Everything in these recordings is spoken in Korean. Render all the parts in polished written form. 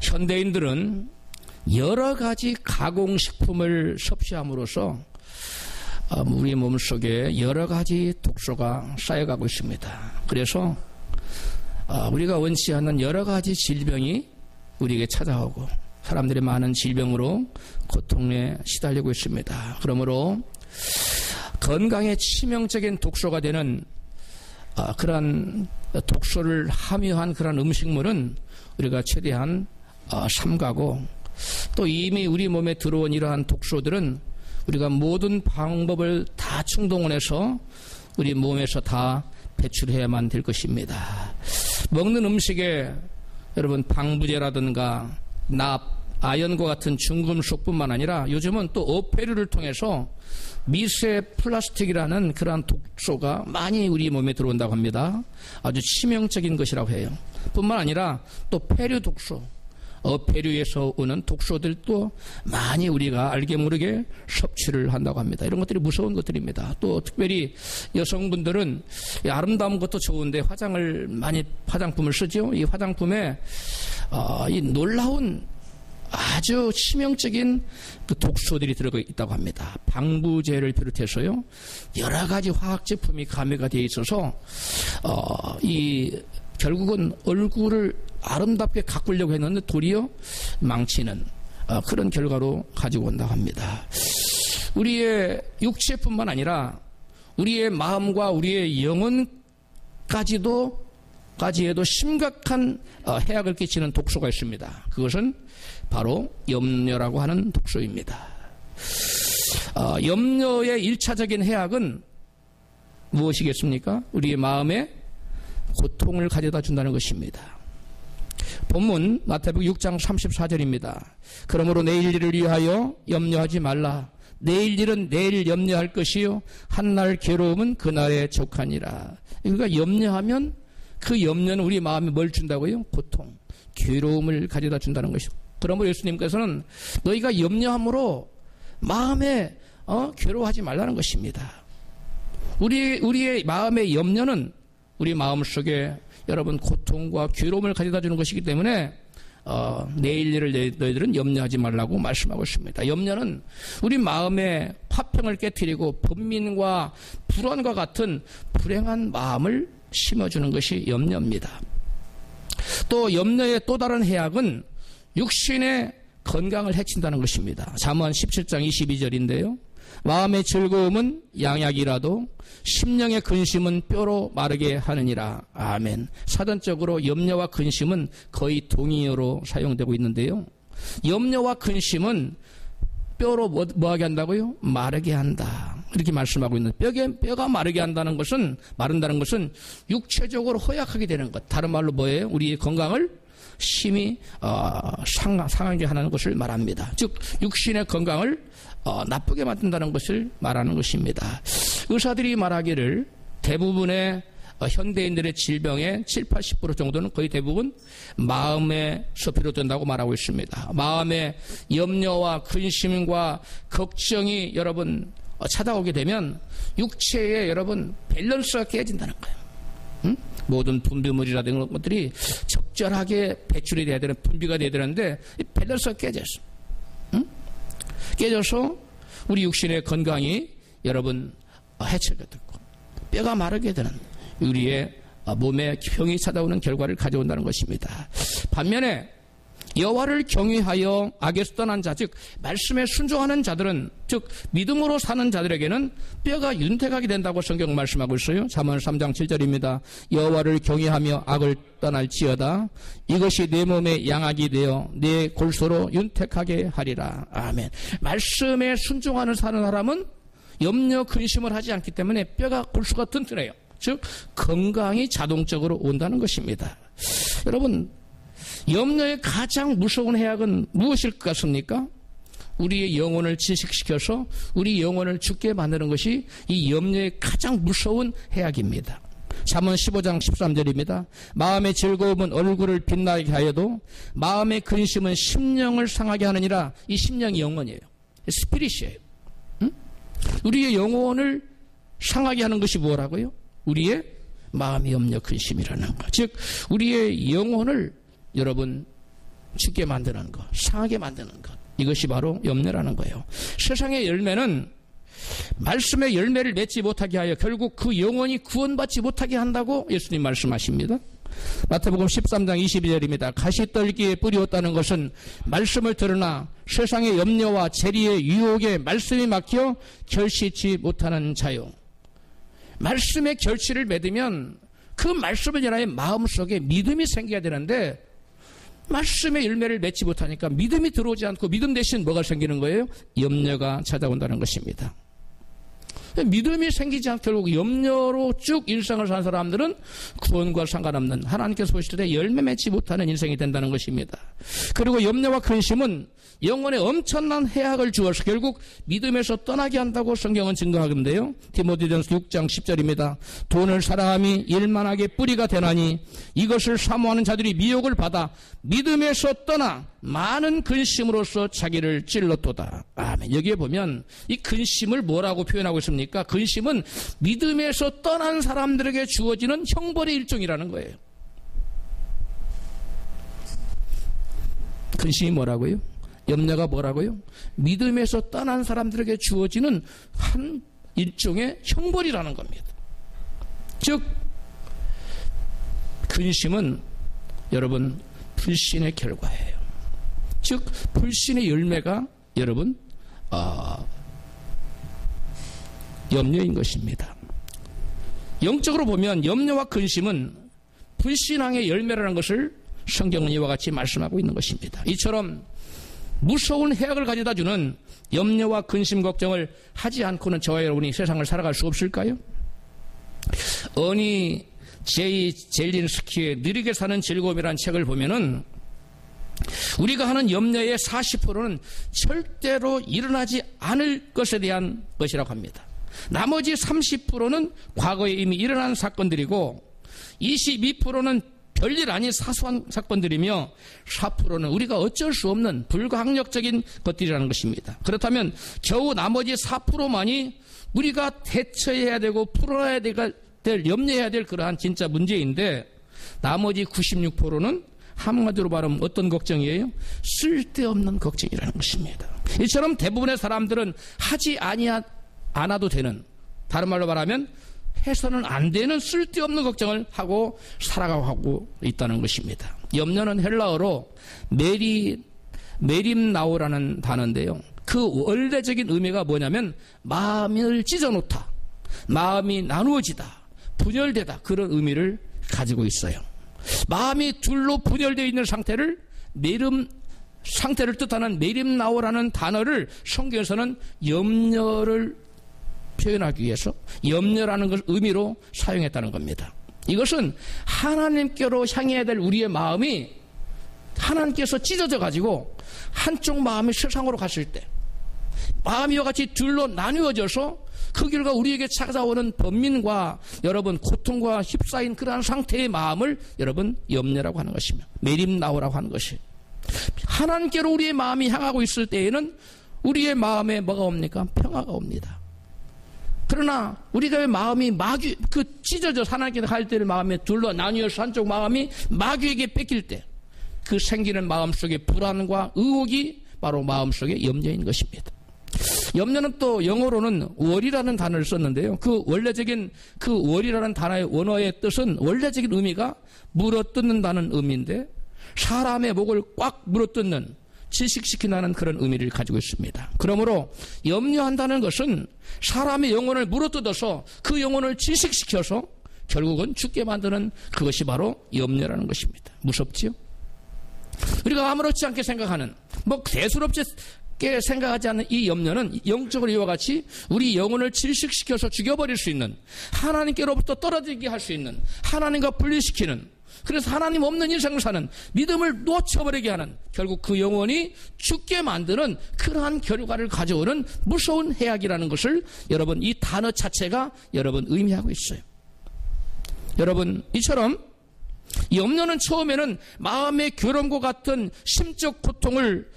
현대인들은 여러 가지 가공식품을 섭취함으로써 우리 몸속에 여러 가지 독소가 쌓여가고 있습니다. 그래서 우리가 원치 않는 여러 가지 질병이 우리에게 찾아오고 사람들이 많은 질병으로 고통에 시달리고 있습니다. 그러므로 건강에 치명적인 독소가 되는 그러한 독소를 함유한 그런 음식물은 우리가 최대한 삼가고, 또 이미 우리 몸에 들어온 이러한 독소들은 우리가 모든 방법을 다 충동을 해서 우리 몸에서 다 배출해야만 될 것입니다. 먹는 음식에 여러분 방부제라든가 납, 아연과 같은 중금속뿐만 아니라 요즘은 또 어패류를 통해서 미세 플라스틱이라는 그러한 독소가 많이 우리 몸에 들어온다고 합니다. 아주 치명적인 것이라고 해요. 뿐만 아니라 또 폐류 독소, 어패류에서 오는 독소들도 많이 우리가 알게 모르게 섭취를 한다고 합니다. 이런 것들이 무서운 것들입니다. 또 특별히 여성분들은 아름다운 것도 좋은데 화장품을 쓰죠. 이 화장품에 이 놀라운 아주 치명적인 그 독소들이 들어가 있다고 합니다. 방부제를 비롯해서요, 여러 가지 화학 제품이 가미가 되어 있어서 결국은 얼굴을 아름답게 가꾸려고 했는데 도리어 망치는 그런 결과로 가지고 온다고 합니다. 우리의 육체뿐만 아니라 우리의 마음과 우리의 영혼까지에도 심각한 해악을 끼치는 독소가 있습니다. 그것은 바로 염려라고 하는 독소입니다. 염려의 1차적인 해악은 무엇이겠습니까? 우리의 마음에 고통을 가져다 준다는 것입니다. 본문 마태복음 6장 34절입니다. 그러므로 내일 일을 위하여 염려하지 말라. 내일 일은 내일 염려할 것이요 한날 괴로움은 그날에 족하니라. 그러니까 염려하면 그 염려는 우리 마음에 뭘 준다고요? 고통, 괴로움을 가져다 준다는 것이죠. 그러므로 예수님께서는 너희가 염려함으로 마음에 괴로워하지 말라는 것입니다. 우리의 마음의 염려는 우리 마음속에 여러분 고통과 괴로움을 가져다 주는 것이기 때문에 내일 일을 너희들은 염려하지 말라고 말씀하고 있습니다. 염려는 우리 마음에 화평을 깨트리고 번민과 불안과 같은 불행한 마음을 심어주는 것이 염려입니다. 또 염려의 또 다른 해악은 육신의 건강을 해친다는 것입니다. 잠언 17장 22절인데요. 마음의 즐거움은 양약이라도 심령의 근심은 뼈로 마르게 하느니라. 아멘. 사전적으로 염려와 근심은 거의 동의어로 사용되고 있는데요. 염려와 근심은 뼈로 뭐하게 한다고요? 마르게 한다. 이렇게 말씀하고 있는데 뼈가 마른다는 것은 육체적으로 허약하게 되는 것. 다른 말로 뭐예요? 우리의 건강을 심히 상하게 하는 것을 말합니다. 즉 육신의 건강을 나쁘게 만든다는 것을 말하는 것입니다. 의사들이 말하기를 대부분의 현대인들의 질병의 7-80% 정도는 거의 대부분 마음에서 비롯된다고 말하고 있습니다. 마음의 염려와 근심과 걱정이 여러분 찾아오게 되면 육체에 여러분 밸런스가 깨진다는 거예요. 모든 분비물이라든가 이런 것들이 적절하게 배출이 돼야 되는, 분비가 돼야 되는데 이 밸런스가 깨졌어. 깨져서 우리 육신의 건강이 여러분 해치게 되고 뼈가 마르게 되는 우리의 몸에 병이 찾아오는 결과를 가져온다는 것입니다. 반면에 여호와를 경외하여 악에서 떠난 자, 즉 말씀에 순종하는 자들은, 즉 믿음으로 사는 자들에게는 뼈가 윤택하게 된다고 성경 말씀하고 있어요. 잠언 3장 7절입니다. 여호와를 경외하며 악을 떠날지어다. 이것이 내 몸에 양악이 되어 내 골소로 윤택하게 하리라. 아멘. 말씀에 순종하는 사는 사람은 염려 근심을 하지 않기 때문에 뼈가 골수가 튼튼해요. 즉 건강이 자동적으로 온다는 것입니다. 여러분, 염려의 가장 무서운 해악은 무엇일 것 같습니까? 우리의 영혼을 질식시켜서 우리 영혼을 죽게 만드는 것이 이 염려의 가장 무서운 해악입니다. 잠언 15장 13절입니다. 마음의 즐거움은 얼굴을 빛나게 하여도 마음의 근심은 심령을 상하게 하느니라. 이 심령이 영혼이에요. 스피릿이에요. 우리의 영혼을 상하게 하는 것이 뭐라고요? 우리의 마음의 염려 근심이라는 것. 즉 우리의 영혼을 여러분 죽게 만드는 것, 상하게 만드는 것. 이것이 바로 염려라는 거예요. 세상의 열매는 말씀의 열매를 맺지 못하게 하여 결국 그 영혼이 구원받지 못하게 한다고 예수님 말씀하십니다. 마태복음 13장 22절입니다. 가시떨기에 뿌리었다는 것은 말씀을 들으나 세상의 염려와 재리의 유혹에 말씀이 막혀 결실치 못하는 자요. 말씀의 결실을 맺으면 그 말씀을 인하여 마음속에 믿음이 생겨야 되는데 말씀의 열매를 맺지 못하니까 믿음이 들어오지 않고 믿음 대신 뭐가 생기는 거예요? 염려가 찾아온다는 것입니다. 믿음이 생기지 않고 결국 염려로 쭉 일생을 사는 사람들은 구원과 상관없는 하나님께서 보실 때 열매 맺지 못하는 인생이 된다는 것입니다. 그리고 염려와 근심은 영혼에 엄청난 해악을 주어서 결국 믿음에서 떠나게 한다고 성경은 증거하는데요. 디모데전서 6장 10절입니다. 돈을 사랑함이 일만하게 뿌리가 되나니 이것을 사모하는 자들이 미혹을 받아 믿음에서 떠나 많은 근심으로써 자기를 찔렀도다. 아멘. 여기에 보면 이 근심을 뭐라고 표현하고 있습니까? 근심은 믿음에서 떠난 사람들에게 주어지는 형벌의 일종이라는 거예요. 근심이 뭐라고요? 염려가 뭐라고요? 믿음에서 떠난 사람들에게 주어지는 한 일종의 형벌이라는 겁니다. 즉 근심은 여러분 불신의 결과예요. 즉 불신의 열매가 여러분 염려인 것입니다. 영적으로 보면 염려와 근심은 불신앙의 열매라는 것을 성경은 이와 같이 말씀하고 있는 것입니다. 이처럼 무서운 해악을 가져다주는 염려와 근심 걱정을 하지 않고는 저와 여러분이 세상을 살아갈 수 없을까요? 어니 제이 젤린스키의 느리게 사는 즐거움이라는 책을 보면은 우리가 하는 염려의 40%는 절대로 일어나지 않을 것에 대한 것이라고 합니다. 나머지 30%는 과거에 이미 일어난 사건들이고 22%는 별일 아닌 사소한 사건들이며 4%는 우리가 어쩔 수 없는 불가항력적인 것들이라는 것입니다. 그렇다면 겨우 나머지 4%만이 우리가 대처해야 되고 풀어야 될 염려해야 될 그러한 진짜 문제인데 나머지 96%는 한마디로 말하면 어떤 걱정이에요? 쓸데없는 걱정이라는 것입니다. 이처럼 대부분의 사람들은 하지 않아도 되는, 다른 말로 말하면 해서는 안 되는 쓸데없는 걱정을 하고 살아가고 있다는 것입니다. 염려는 헬라어로 메림나오라는 단어인데요. 그 원래적인 의미가 뭐냐면 마음을 찢어놓다, 마음이 나누어지다, 분열되다, 그런 의미를 가지고 있어요. 마음이 둘로 분열되어 있는 상태를 뜻하는 메림나오라는 단어를 성경에서는 염려를 표현하기 위해서 염려라는 걸 의미로 사용했다는 겁니다. 이것은 하나님께로 향해야 될 우리의 마음이 하나님께서 찢어져 가지고 한쪽 마음이 세상으로 갔을 때 마음이 이와 같이 둘로 나누어져서 그 결과 우리에게 찾아오는 번민과 여러분 고통과 휩싸인 그러한 상태의 마음을 여러분 염려라고 하는 것이며 메림나오라고 하는 것이 하나님께로 우리의 마음이 향하고 있을 때에는 우리의 마음에 뭐가 옵니까? 평화가 옵니다. 그러나 우리가 마음이 찢어져 하나님께 갈 때를 마음에 둘러 나뉘어서 한쪽 마음이 마귀에게 뺏길 때 그 생기는 마음속의 불안과 의혹이 바로 마음속의 염려인 것입니다. 염려는 또 영어로는 월이라는 단어를 썼는데요. 그 원래적인 그 월이라는 단어의 원어의 뜻은 원래적인 의미가 물어뜯는다는 의미인데 사람의 목을 꽉 물어뜯는 질식시킨다는 그런 의미를 가지고 있습니다. 그러므로 염려한다는 것은 사람의 영혼을 물어뜯어서 그 영혼을 질식시켜서 결국은 죽게 만드는 그것이 바로 염려라는 것입니다. 무섭지요? 우리가 아무렇지 않게 생각하는 대수롭게 생각하지 않는 이 염려는 영적으로 이와 같이 우리 영혼을 질식시켜서 죽여버릴 수 있는 하나님께로부터 떨어지게 할 수 있는 하나님과 분리시키는 그래서 하나님 없는 인생을 사는 믿음을 놓쳐버리게 하는 결국 그 영혼이 죽게 만드는 그러한 결과를 가져오는 무서운 해악이라는 것을 여러분 이 단어 자체가 여러분 의미하고 있어요. 여러분 이처럼 염려는 처음에는 마음의 괴로움과 같은 심적 고통을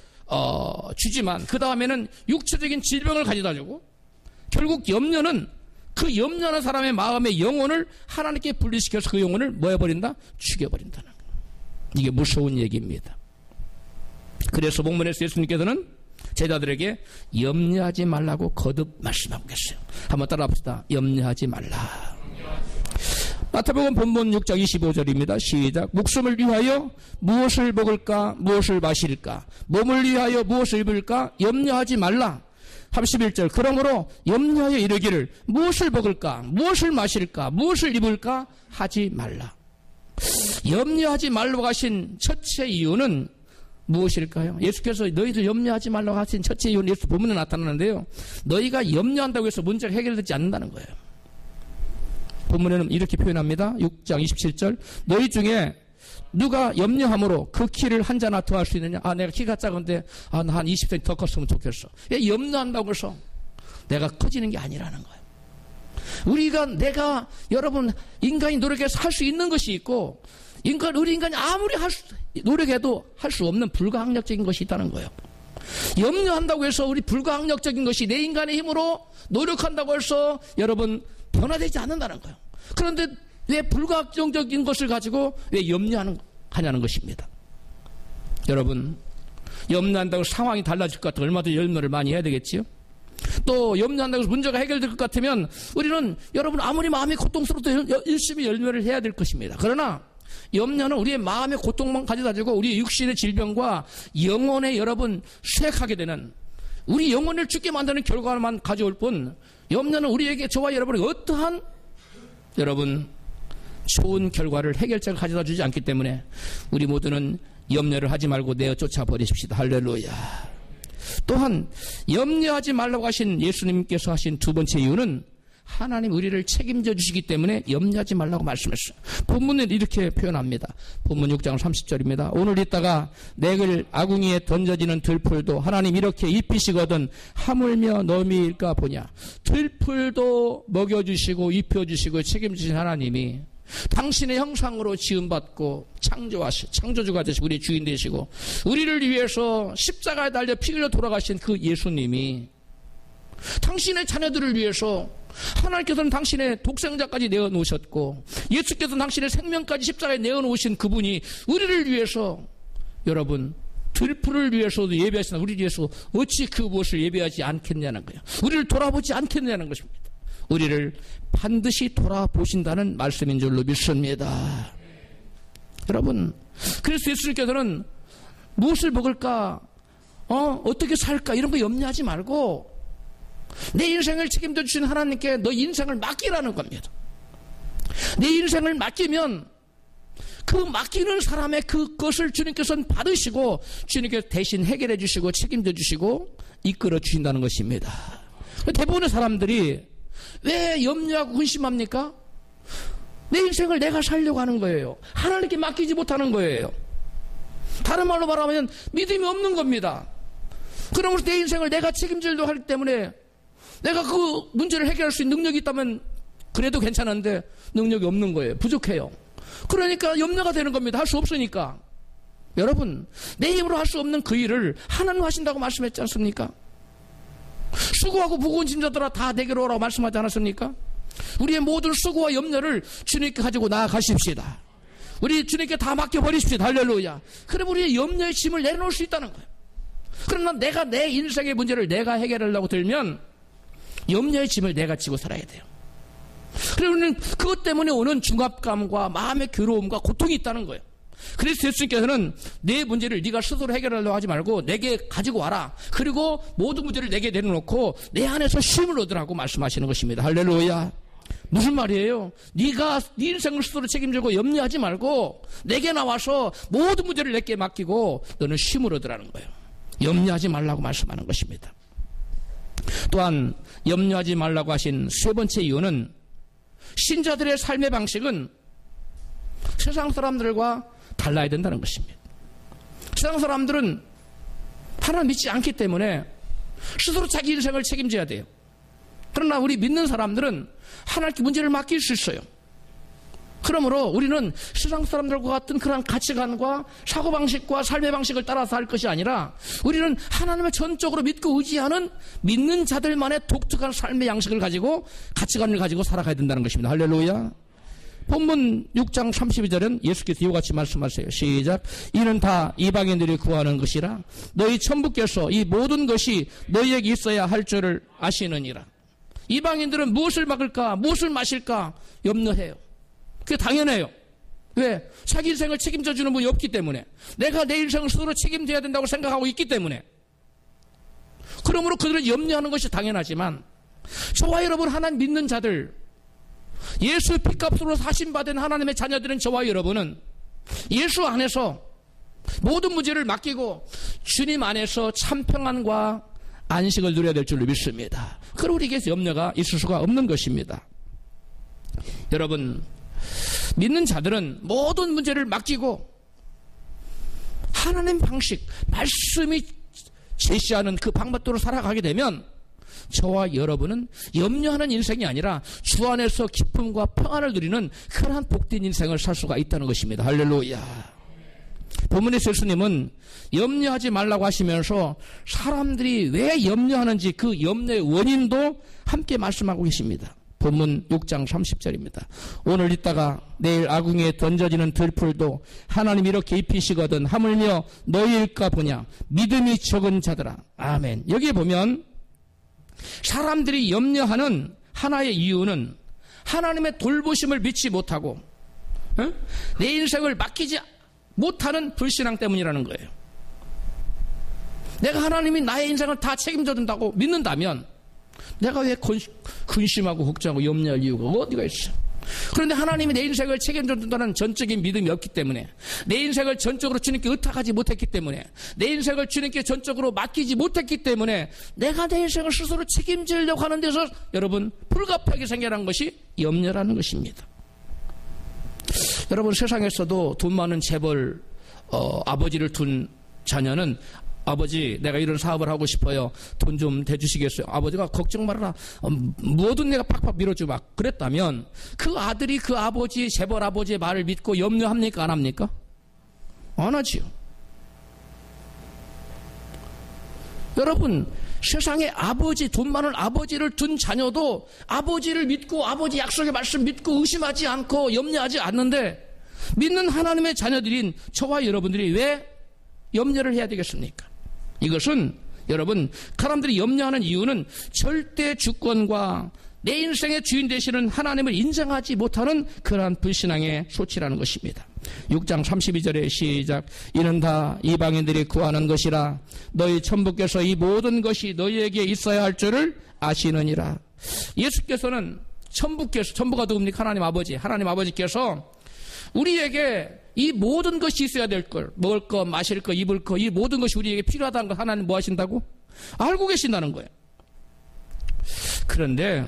주지만 그 다음에는 육체적인 질병을 가져다주고 결국 염려는 그 염려하는 사람의 마음의 영혼을 하나님께 분리시켜서 그 영혼을 뭐 해버린다? 죽여버린다는 거예요. 이게 무서운 얘기입니다. 그래서 본문에서 예수님께서는 제자들에게 염려하지 말라고 거듭 말씀하고 계세요. 한번 따라 합시다. 염려하지 말라. 마태복음 본문 6장 25절입니다. 시작. 목숨을 위하여 무엇을 먹을까 무엇을 마실까 몸을 위하여 무엇을 입을까 염려하지 말라. 31절. 그러므로 염려하여 이르기를 무엇을 먹을까 무엇을 마실까 무엇을 입을까 하지 말라. 염려하지 말라고 하신 첫째 이유는 무엇일까요? 예수께서 너희들 염려하지 말라고 하신 첫째 이유는 예수 본문에 나타나는데요. 너희가 염려한다고 해서 문제가 해결되지 않는다는 거예요. 본문에는 이렇게 표현합니다. 6장 27절. 너희 중에 누가 염려함으로 그 키를 한 자나 더 할 수 있느냐? 내가 키가 작은데 나 한 20cm 더 컸으면 좋겠어. 염려한다고 해서 내가 커지는 게 아니라는 거예요. 내가 여러분 인간이 노력해서 할 수 있는 것이 있고 우리 인간이 아무리 노력해도 할 수 없는 불가항력적인 것이 있다는 거예요. 염려한다고 해서 우리 불가항력적인 것이 내 인간의 힘으로 노력한다고 해서 여러분 변화되지 않는다는 거예요. 그런데 왜 불가항력적인 것을 가지고 왜 염려하냐는 것입니다. 여러분 염려한다고 상황이 달라질 것 같아요. 얼마든지 염려를 많이 해야 되겠지요. 또 염려한다고 해서 문제가 해결될 것 같으면 우리는 여러분 아무리 마음이 고통스러워도 열심히 염려를 해야 될 것입니다. 그러나 염려는 우리의 마음의 고통만 가져다 주고 우리 육신의 질병과 영혼에 여러분 쇠약하게 되는 우리 영혼을 죽게 만드는 결과만 가져올 뿐 염려는 우리에게 저와 여러분에게 어떠한 여러분 좋은 결과를 해결책을 가져다 주지 않기 때문에 우리 모두는 염려를 하지 말고 내어 쫓아버리십시다. 할렐루야. 또한 염려하지 말라고 하신 예수님께서 하신 두 번째 이유는 하나님 우리를 책임져 주시기 때문에 염려하지 말라고 말씀했어요. 본문은 이렇게 표현합니다. 본문 6장 30절입니다. 오늘 있다가 내일 아궁이에 던져지는 들풀도 하나님 이렇게 입히시거든 하물며 너미일까 보냐. 들풀도 먹여주시고 입혀주시고 책임지신 하나님이 당신의 형상으로 지음받고 창조주가 되시고 우리 주인 되시고 우리를 위해서 십자가에 달려 피 흘려 돌아가신 그 예수님이 당신의 자녀들을 위해서 하나님께서는 당신의 독생자까지 내어놓으셨고 예수께서는 당신의 생명까지 십자가에 내어놓으신 그분이 우리를 위해서 여러분 들풀을 위해서도 예배하시나 우리를 위해서 어찌 그 무엇을 예배하지 않겠냐는 거예요. 우리를 돌아보지 않겠냐는 것입니다. 우리를 반드시 돌아보신다는 말씀인 줄로 믿습니다. 여러분 그래서 예수님께서는 무엇을 먹을까 어떻게 살까 이런 거 염려하지 말고 내 인생을 책임져 주신 하나님께 너 인생을 맡기라는 겁니다. 내 인생을 맡기면 그 맡기는 사람의 그것을 주님께서는 받으시고 주님께서 대신 해결해 주시고 책임져 주시고 이끌어 주신다는 것입니다. 대부분의 사람들이 왜 염려하고 근심합니까? 내 인생을 내가 살려고 하는 거예요. 하나님께 맡기지 못하는 거예요. 다른 말로 말하면 믿음이 없는 겁니다. 그러면서 내 인생을 내가 책임지려고 하기 때문에 내가 그 문제를 해결할 수 있는 능력이 있다면 그래도 괜찮은데 능력이 없는 거예요. 부족해요. 그러니까 염려가 되는 겁니다. 할 수 없으니까. 여러분 내 힘으로 할 수 없는 그 일을 하나님 하신다고 말씀했지 않습니까? 수고하고 무거운 짐자들아 다 내게로 오라고 말씀하지 않았습니까? 우리의 모든 수고와 염려를 주님께 가지고 나아가십시다. 우리 주님께 다 맡겨버리십시다. 할렐루야. 그럼 우리의 염려의 짐을 내려놓을 수 있다는 거예요. 그러나 내가 내 인생의 문제를 내가 해결하려고 들면 염려의 짐을 내가 지고 살아야 돼요. 그러면 그것 때문에 오는 중압감과 마음의 괴로움과 고통이 있다는 거예요. 그래서 예수님께서는 내 문제를 네가 스스로 해결하려고 하지 말고 내게 가지고 와라. 그리고 모든 문제를 내게 내려놓고 내 안에서 쉼을 얻으라고 말씀하시는 것입니다. 할렐루야. 무슨 말이에요? 네가 네 인생을 스스로 책임지고 염려하지 말고 내게 나와서 모든 문제를 내게 맡기고 너는 쉼을 얻으라는 거예요. 염려하지 말라고 말씀하는 것입니다. 또한 염려하지 말라고 하신 세 번째 이유는 신자들의 삶의 방식은 세상 사람들과 달라야 된다는 것입니다. 세상 사람들은 하나님 믿지 않기 때문에 스스로 자기 인생을 책임져야 돼요. 그러나 우리 믿는 사람들은 하나님께 문제를 맡길 수 있어요. 그러므로 우리는 세상 사람들과 같은 그런 가치관과 사고방식과 삶의 방식을 따라서 할 것이 아니라 우리는 하나님을 전적으로 믿고 의지하는 믿는 자들만의 독특한 삶의 양식을 가지고 가치관을 가지고 살아가야 된다는 것입니다. 할렐루야. 본문 6장 32절은 예수께서 이와 같이 말씀하세요. 시작. 이는 다 이방인들이 구하는 것이라 너희 천부께서 이 모든 것이 너희에게 있어야 할 줄을 아시느니라. 이방인들은 무엇을 먹을까 무엇을 마실까 염려해요. 그게 당연해요. 왜? 자기 인생을 책임져 주는 분이 없기 때문에, 내가 내 인생을 스스로 책임져야 된다고 생각하고 있기 때문에, 그러므로 그들은 염려하는 것이 당연하지만, 저와 여러분 하나님 믿는 자들, 예수 피값으로 사신받은 하나님의 자녀들은 저와 여러분은 예수 안에서 모든 문제를 맡기고 주님 안에서 참 평안과 안식을 누려야 될 줄로 믿습니다. 그리고 우리에게 염려가 있을 수가 없는 것입니다. 여러분, 믿는 자들은 모든 문제를 맡기고 하나님 방식, 말씀이 제시하는 그 방법대로 살아가게 되면 저와 여러분은 염려하는 인생이 아니라 주 안에서 기쁨과 평안을 누리는 그러한 복된 인생을 살 수가 있다는 것입니다. 할렐루야. 본문에서 예수님은 염려하지 말라고 하시면서 사람들이 왜 염려하는지 그 염려의 원인도 함께 말씀하고 계십니다. 본문 6장 30절입니다. 오늘 있다가 내일 아궁이에 던져지는 들풀도 하나님 이렇게 입히시거든 하물며 너희일까 보냐 믿음이 적은 자들아. 아멘. 여기에 보면 사람들이 염려하는 하나의 이유는 하나님의 돌보심을 믿지 못하고 내 인생을 맡기지 못하는 불신앙 때문이라는 거예요. 내가 하나님이 나의 인생을 다 책임져 준다고 믿는다면 내가 왜 근심하고 걱정하고 염려할 이유가 어디가 있어? 그런데 하나님이 내 인생을 책임져 준다는 전적인 믿음이 없기 때문에, 내 인생을 전적으로 주님께 의탁하지 못했기 때문에, 내 인생을 주님께 전적으로 맡기지 못했기 때문에 내가 내 인생을 스스로 책임지려고 하는 데서 여러분 불가피하게 생겨난 것이 염려라는 것입니다. 여러분, 세상에서도 돈 많은 재벌 아버지를 둔 자녀는 아버지 내가 이런 사업을 하고 싶어요. 돈 좀 대주시겠어요? 아버지가 걱정 말아라. 뭐든 내가 팍팍 밀어주마. 그랬다면 그 아들이 그 아버지 재벌 아버지의 말을 믿고 염려합니까? 안 합니까? 안 하지요. 여러분, 세상에 아버지, 돈 많은 아버지를 둔 자녀도 아버지를 믿고 아버지 약속의 말씀 믿고 의심하지 않고 염려하지 않는데, 믿는 하나님의 자녀들인 저와 여러분들이 왜 염려를 해야 되겠습니까? 이것은 여러분, 사람들이 염려하는 이유는 절대 주권과 내 인생의 주인 되시는 하나님을 인정하지 못하는 그러한 불신앙의 소치라는 것입니다. 6장 32절에 시작. 이는 다 이방인들이 구하는 것이라 너희 천부께서 이 모든 것이 너희에게 있어야 할 줄을 아시느니라. 예수께서는 천부가 누굽니까? 하나님 아버지께서 우리에게 이 모든 것이 있어야 될 걸, 먹을 거, 마실 거, 입을 거, 이 모든 것이 우리에게 필요하다는 걸 하나님 뭐 하신다고? 알고 계신다는 거예요. 그런데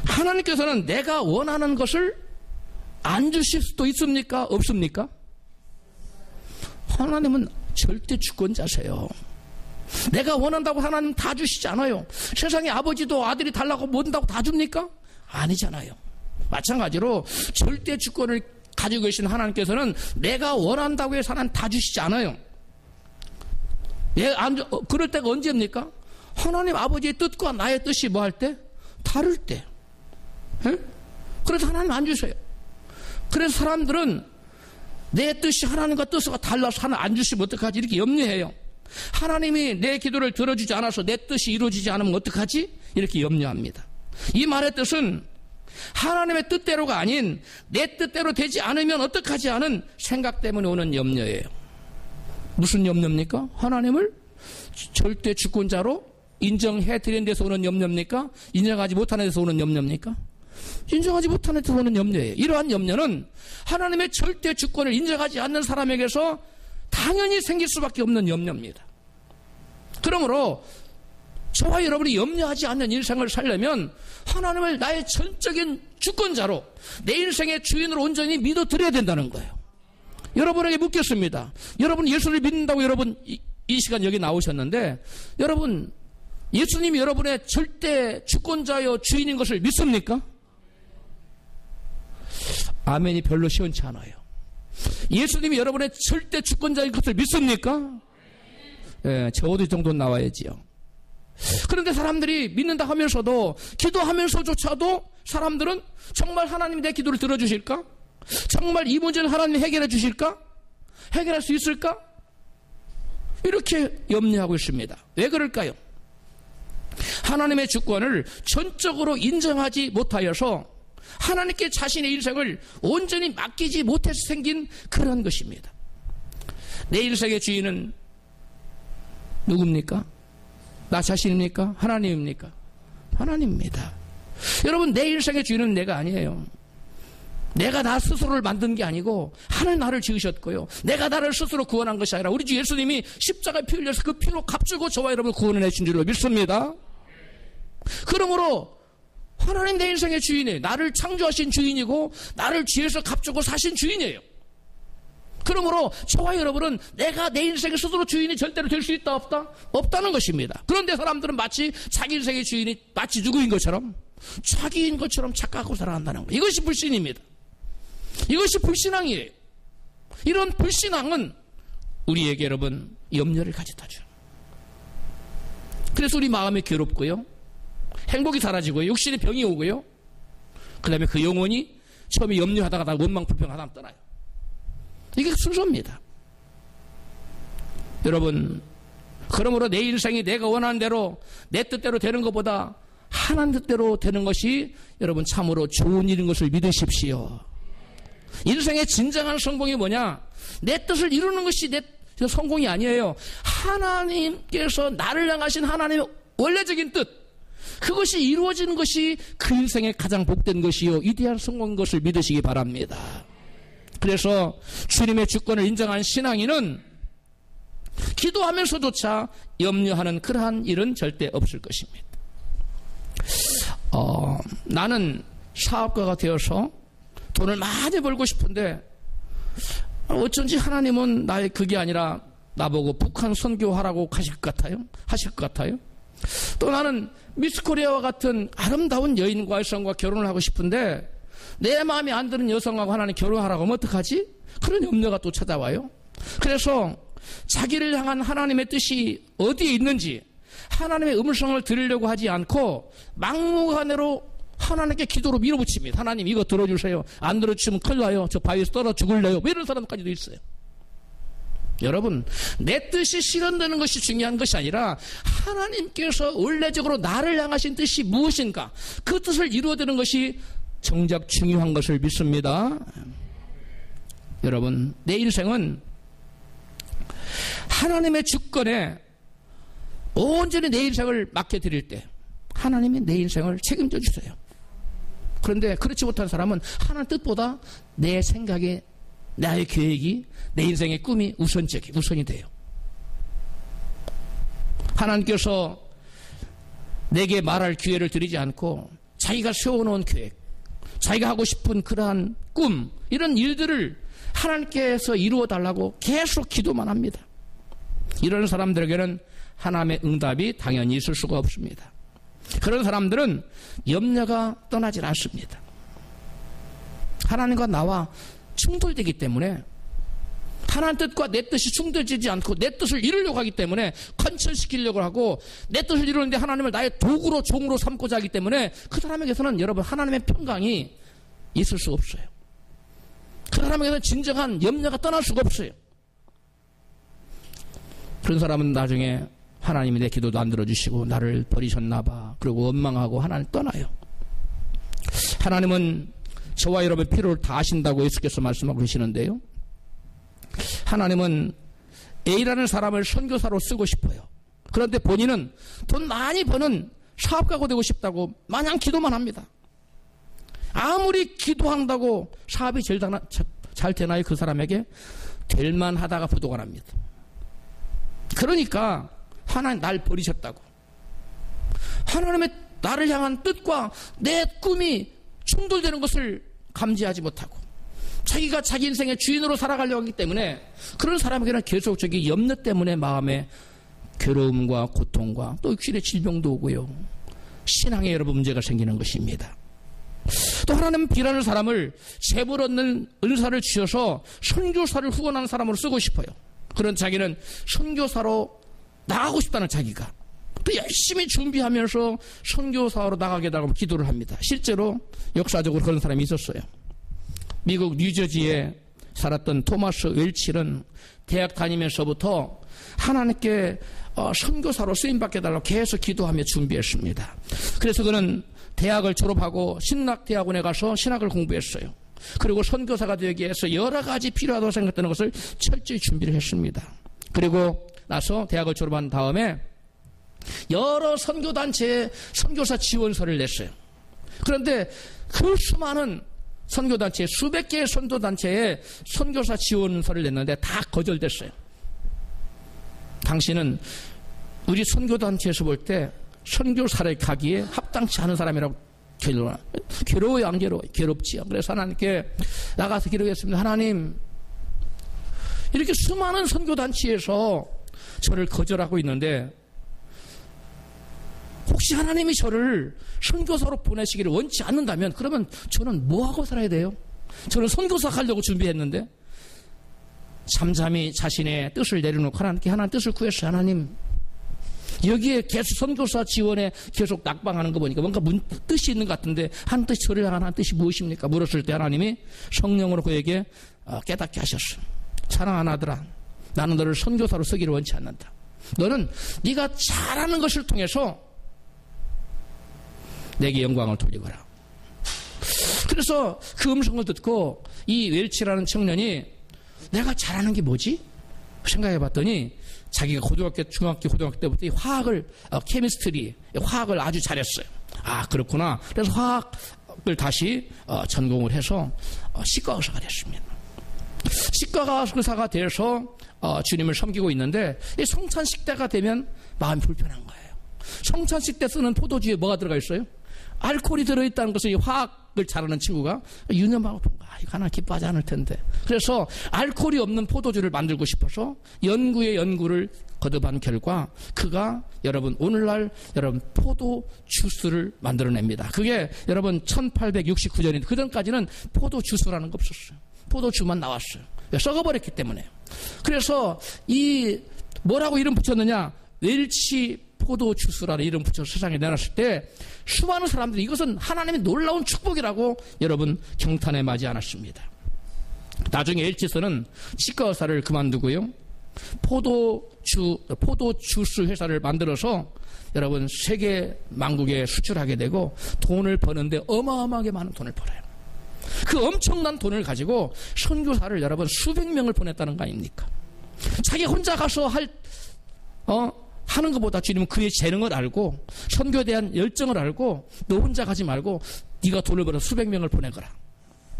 하나님께서는 내가 원하는 것을 안 주실 수도 있습니까? 없습니까? 하나님은 절대 주권자세요. 내가 원한다고 하나님 다 주시지 않아요. 세상에 아버지도 아들이 달라고 원한다고 다 줍니까? 아니잖아요. 마찬가지로 절대 주권을 가지고 계신 하나님께서는 내가 원한다고 해서 하나님 다 주시지 않아요. 그럴 때가 언제입니까? 하나님 아버지의 뜻과 나의 뜻이 뭐 할 때? 다를 때. 그래서 하나님 안 주세요. 그래서 사람들은 내 뜻이 하나님과 뜻과 달라서 하나님 안 주시면 어떡하지? 이렇게 염려해요. 하나님이 내 기도를 들어주지 않아서 내 뜻이 이루어지지 않으면 어떡하지? 이렇게 염려합니다. 이 말의 뜻은 하나님의 뜻대로가 아닌 내 뜻대로 되지 않으면 어떡하지 하는 생각 때문에 오는 염려예요. 무슨 염려입니까? 하나님을 절대 주권자로 인정해드리는 데서 오는 염려입니까? 인정하지 못하는 데서 오는 염려입니까? 인정하지 못하는 데서 오는 염려예요. 이러한 염려는 하나님의 절대 주권을 인정하지 않는 사람에게서 당연히 생길 수밖에 없는 염려입니다. 그러므로 저와 여러분이 염려하지 않는 인생을 살려면 하나님을 나의 전적인 주권자로 내 인생의 주인으로 온전히 믿어드려야 된다는 거예요. 여러분에게 묻겠습니다. 여러분 예수를 믿는다고 여러분 이 시간 여기 나오셨는데, 여러분 예수님이 여러분의 절대 주권자여 주인인 것을 믿습니까? 아멘이 별로 시원치 않아요. 예수님이 여러분의 절대 주권자인 것을 믿습니까? 예, 적어도 이 정도는 나와야지요. 그런데 사람들이 믿는다 하면서도, 기도하면서조차도 사람들은 정말 하나님이 내 기도를 들어주실까? 정말 이 문제를 하나님이 해결해 주실까? 해결할 수 있을까? 이렇게 염려하고 있습니다. 왜 그럴까요? 하나님의 주권을 전적으로 인정하지 못하여서 하나님께 자신의 인생을 온전히 맡기지 못해서 생긴 그런 것입니다. 내 인생의 주인은 누굽니까? 나 자신입니까? 하나님입니까? 하나님입니다. 여러분, 내 인생의 주인은 내가 아니에요. 내가 나 스스로를 만든 게 아니고 하나님 나를 지으셨고요. 내가 나를 스스로 구원한 것이 아니라 우리 주 예수님이 십자가에 피 흘려서 그 피로 값주고 저와 여러분을 구원해 주신 줄로 믿습니다. 그러므로 하나님 내 인생의 주인이에요. 나를 창조하신 주인이고 나를 죄에서 값주고 사신 주인이에요. 그러므로 저와 여러분은 내가 내 인생의 스스로 주인이 절대로 될 수 있다 없다? 없다는 것입니다. 그런데 사람들은 마치 자기 인생의 주인이 마치 누구인 것처럼, 자기인 것처럼 착각하고 살아간다는 거예요. 이것이 불신입니다. 이것이 불신앙이에요. 이런 불신앙은 우리에게 여러분 염려를 가져다 줘요. 그래서 우리 마음이 괴롭고요, 행복이 사라지고요, 육신의 병이 오고요, 그 다음에 그 영혼이 처음에 염려하다가 원망 불평하다 떠나요. 이게 순서입니다. 여러분, 그러므로 내 인생이 내가 원하는 대로 내 뜻대로 되는 것보다 하나님 뜻대로 되는 것이 여러분 참으로 좋은 일인 것을 믿으십시오. 인생의 진정한 성공이 뭐냐? 내 뜻을 이루는 것이 내 성공이 아니에요. 하나님께서 나를 향하신 하나님의 원래적인 뜻, 그것이 이루어지는 것이 그 인생의 가장 복된 것이요 위대한 성공인 것을 믿으시기 바랍니다. 그래서 주님의 주권을 인정한 신앙인은 기도하면서조차 염려하는 그러한 일은 절대 없을 것입니다. 나는 사업가가 되어서 돈을 많이 벌고 싶은데 어쩐지 하나님은 나의 그게 아니라 나보고 북한 선교하라고 하실 것 같아요. 또 나는 미스코리아와 같은 아름다운 여인과의 성과 결혼을 하고 싶은데 내 마음에 안 드는 여성하고 하나님 결혼하라고 하면 어떡하지? 그런 염려가 또 찾아와요. 그래서 자기를 향한 하나님의 뜻이 어디에 있는지 하나님의 음성을 들으려고 하지 않고 막무가내로 하나님께 기도로 밀어붙입니다. 하나님 이거 들어주세요. 안 들어주시면 큰일 나요. 저 바위에서 떨어 죽을래요. 뭐 이런 사람까지도 있어요. 여러분, 내 뜻이 실현되는 것이 중요한 것이 아니라 하나님께서 원래적으로 나를 향하신 뜻이 무엇인가, 그 뜻을 이루어내는 것이 정작 중요한 것을 믿습니다. 여러분, 내 인생은 하나님의 주권에 온전히 내 인생을 맡겨드릴 때 하나님이 내 인생을 책임져 주세요. 그런데 그렇지 못한 사람은 하나님 뜻보다 내 생각에, 나의 계획이, 내 인생의 꿈이 우선이 돼요. 하나님께서 내게 말할 기회를 드리지 않고 자기가 세워놓은 계획, 자기가 하고 싶은 그러한 꿈, 이런 일들을 하나님께서 이루어 달라고 계속 기도만 합니다. 이런 사람들에게는 하나님의 응답이 당연히 있을 수가 없습니다. 그런 사람들은 염려가 떠나질 않습니다. 하나님과 나와 충돌되기 때문에, 하나님 뜻과 내 뜻이 충돌되지 않고 내 뜻을 이루려고 하기 때문에 컨철시키려고 하고, 내 뜻을 이루는데 하나님을 나의 도구로, 종으로 삼고자 하기 때문에 그 사람에게서는 여러분 하나님의 평강이 있을 수 없어요. 그 사람에게서는 진정한 염려가 떠날 수가 없어요. 그런 사람은 나중에 하나님이 내 기도도 안 들어주시고 나를 버리셨나 봐, 그리고 원망하고 하나님 떠나요. 하나님은 저와 여러분의 필요를 다 아신다고 예수께서 말씀하고 계시는데요, 하나님은 A라는 사람을 선교사로 쓰고 싶어요. 그런데 본인은 돈 많이 버는 사업가가 되고 싶다고 마냥 기도만 합니다. 아무리 기도한다고 사업이 잘 되나요? 그 사람에게 될만 하다가 부도가 납니다. 그러니까 하나님 날 버리셨다고, 하나님의 나를 향한 뜻과 내 꿈이 충돌되는 것을 감지하지 못하고 자기가 자기 인생의 주인으로 살아가려고 하기 때문에, 그런 사람에게는 계속적인 염려 때문에 마음에 괴로움과 고통과 또 육신의 질병도 오고요, 신앙에 여러분 문제가 생기는 것입니다. 또 하나님은 비라는 사람을 재물 얻는 은사를 주셔서 선교사를 후원하는 사람으로 쓰고 싶어요. 그런 자기는 선교사로 나가고 싶다는 자기가 또 열심히 준비하면서 선교사로 나가게 되고 기도를 합니다. 실제로 역사적으로 그런 사람이 있었어요. 미국 뉴저지에 살았던 토마스 웰치는 대학 다니면서부터 하나님께 선교사로 쓰임받게 달라고 계속 기도하며 준비했습니다. 그래서 그는 대학을 졸업하고 신학대학원에 가서 신학을 공부했어요. 그리고 선교사가 되기 위해서 여러 가지 필요하다고 생각되는 것을 철저히 준비를 했습니다. 그리고 나서 대학을 졸업한 다음에 여러 선교단체에 선교사 지원서를 냈어요. 그런데 그 수많은 선교단체, 수백 개의 선교단체에 선교사 지원서를 냈는데 다 거절됐어요. 당신은 우리 선교단체에서 볼 때 선교사를 가기에 합당치 않은 사람이라고 괴로워요, 안 괴로워요? 괴롭지요. 그래서 하나님께 나가서 기도했습니다. 하나님, 이렇게 수많은 선교단체에서 저를 거절하고 있는데 혹시 하나님이 저를 선교사로 보내시기를 원치 않는다면 그러면 저는 뭐하고 살아야 돼요? 저는 선교사 가려고 준비했는데 잠잠히 자신의 뜻을 내려놓고 하나님께 하나님 뜻을 구했어요. 하나님, 여기에 계속 선교사 지원에 계속 낙방하는 거 보니까 뭔가 뜻이 있는 것 같은데 한 뜻이 저를 향한 한 뜻이 무엇입니까? 물었을 때 하나님이 성령으로 그에게 깨닫게 하셨어요. 사랑하는 아들아, 나는 너를 선교사로 쓰기를 원치 않는다. 너는 네가 잘하는 것을 통해서 내게 영광을 돌리거라. 그래서 그 음성을 듣고 이 웰치라는 청년이 내가 잘하는 게 뭐지? 생각해 봤더니 자기가 중학교, 고등학교 때부터 이 화학을, 케미스트리, 화학을 아주 잘했어요. 아, 그렇구나. 그래서 화학을 다시 전공을 해서 치과 의사가 됐습니다. 치과 의사가 돼서 주님을 섬기고 있는데 이 성찬식 때가 되면 마음이 불편한 거예요. 성찬식 때 쓰는 포도주에 뭐가 들어가 있어요? 알코올이 들어있다는 것을 이 화학을 잘하는 친구가 유념하고 이거 하나 기뻐하지 않을 텐데. 그래서 알코올이 없는 포도주를 만들고 싶어서 연구를 거듭한 결과 그가 여러분 오늘날 여러분 포도 주스를 만들어냅니다. 그게 여러분 1869년인데 그전까지는 포도 주스라는 거 없었어요. 포도주만 나왔어요. 썩어버렸기 때문에. 그래서 이 뭐라고 이름 붙였느냐? 웰치 포도 주스라는 이름 붙여서 세상에 내놨을 때 수많은 사람들이 이것은 하나님의 놀라운 축복이라고 여러분 경탄에 맞지 않았습니다. 나중에 웰치스는 치과 의사를 그만두고요. 포도 주스 회사를 만들어서 여러분 세계 만국에 수출하게 되고 돈을 버는데 어마어마하게 많은 돈을 벌어요. 그 엄청난 돈을 가지고 선교사를 여러분 수백 명을 보냈다는 거 아닙니까? 자기 혼자 가서 하는 것보다 주님은 그의 재능을 알고 선교에 대한 열정을 알고 너 혼자 가지 말고 네가 돈을 벌어 수백 명을 보내거라.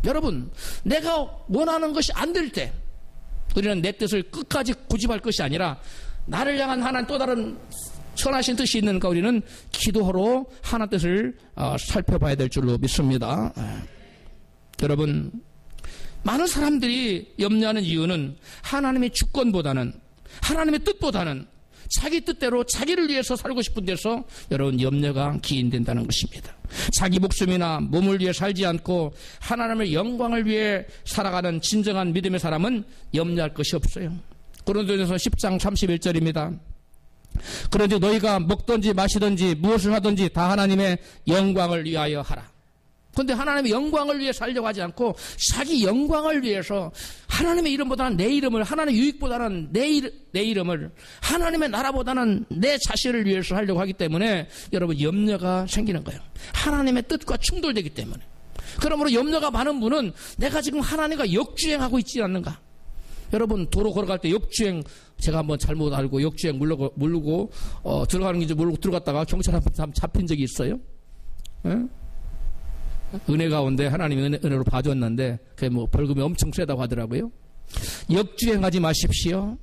여러분, 내가 원하는 것이 안 될 때 우리는 내 뜻을 끝까지 고집할 것이 아니라 나를 향한 하나님 또 다른 선하신 뜻이 있는가 우리는 기도하러 하나님 뜻을 살펴봐야 될 줄로 믿습니다. 여러분, 많은 사람들이 염려하는 이유는 하나님의 주권보다는 하나님의 뜻보다는 자기 뜻대로 자기를 위해서 살고 싶은 데서 여러분 염려가 기인된다는 것입니다. 자기 목숨이나 몸을 위해 살지 않고 하나님의 영광을 위해 살아가는 진정한 믿음의 사람은 염려할 것이 없어요. 고린도전서 10장 31절입니다. 그런데 너희가 먹든지 마시든지 무엇을 하든지 다 하나님의 영광을 위하여 하라. 그런데 하나님의 영광을 위해 살려고 하지 않고 자기 영광을 위해서 하나님의 이름보다는 내 이름을, 하나님의 유익보다는 내 이름을, 하나님의 나라보다는 내 자신을 위해서 하려고 하기 때문에 여러분 염려가 생기는 거예요. 하나님의 뜻과 충돌되기 때문에. 그러므로 염려가 많은 분은 내가 지금 하나님과 역주행하고 있지 않는가. 여러분 도로 걸어갈 때 역주행 제가 한번 잘못 알고 역주행 모르고 들어가는 게 모르고 들어갔다가 경찰한테 잡힌 적이 있어요. 예? 은혜 가운데 하나님이 은혜로 봐줬는데 그게 뭐 벌금이 엄청 세다고 하더라고요. 역주행하지 마십시오.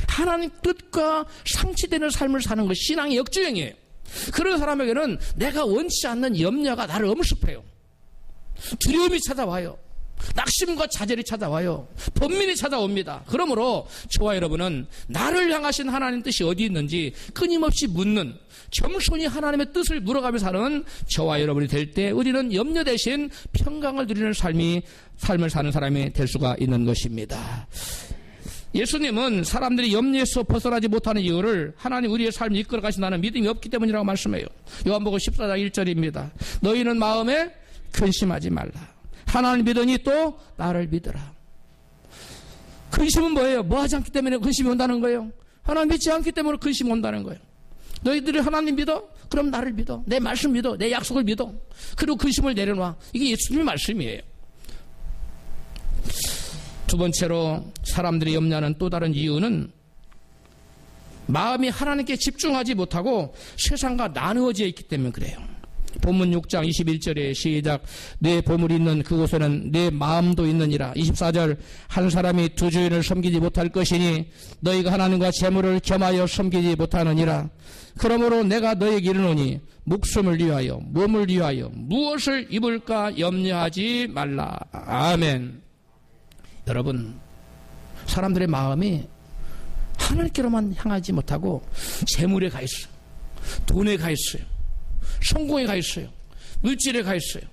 하나님 뜻과 상치되는 삶을 사는 것이 신앙의 역주행이에요. 그런 사람에게는 내가 원치 않는 염려가 나를 엄습해요. 두려움이 찾아와요. 낙심과 좌절이 찾아와요. 번민이 찾아옵니다. 그러므로 저와 여러분은 나를 향하신 하나님 뜻이 어디 있는지 끊임없이 묻는, 겸손히 하나님의 뜻을 물어가며 사는 저와 여러분이 될 때 우리는 염려 대신 평강을 누리는 삶을 사는 사람이 될 수가 있는 것입니다. 예수님은 사람들이 염려에서 벗어나지 못하는 이유를 하나님 우리의 삶을 이끌어 가신다는 믿음이 없기 때문이라고 말씀해요. 요한복음 14장 1절입니다. 너희는 마음에 근심하지 말라. 하나님 믿으니 또 나를 믿으라. 근심은 뭐예요? 뭐 하지 않기 때문에 근심이 온다는 거예요. 하나님 믿지 않기 때문에 근심이 온다는 거예요. 너희들이 하나님 믿어? 그럼 나를 믿어. 내 말씀 믿어. 내 약속을 믿어. 그리고 근심을 내려놔. 이게 예수님의 말씀이에요. 두 번째로 사람들이 염려하는 또 다른 이유는 마음이 하나님께 집중하지 못하고 세상과 나누어져 있기 때문에 그래요. 본문 6장 21절에 시작. 내 보물이 있는 그곳에는 내 마음도 있느니라. 24절 한 사람이 두 주인을 섬기지 못할 것이니 너희가 하나님과 재물을 겸하여 섬기지 못하느니라. 그러므로 내가 너희에게 이르노니 목숨을 위하여 몸을 위하여 무엇을 입을까 염려하지 말라. 아멘. 여러분, 사람들의 마음이 하나님께로만 향하지 못하고 재물에 가 있어요. 돈에 가 있어요. 성공에 가 있어요. 물질에 가 있어요.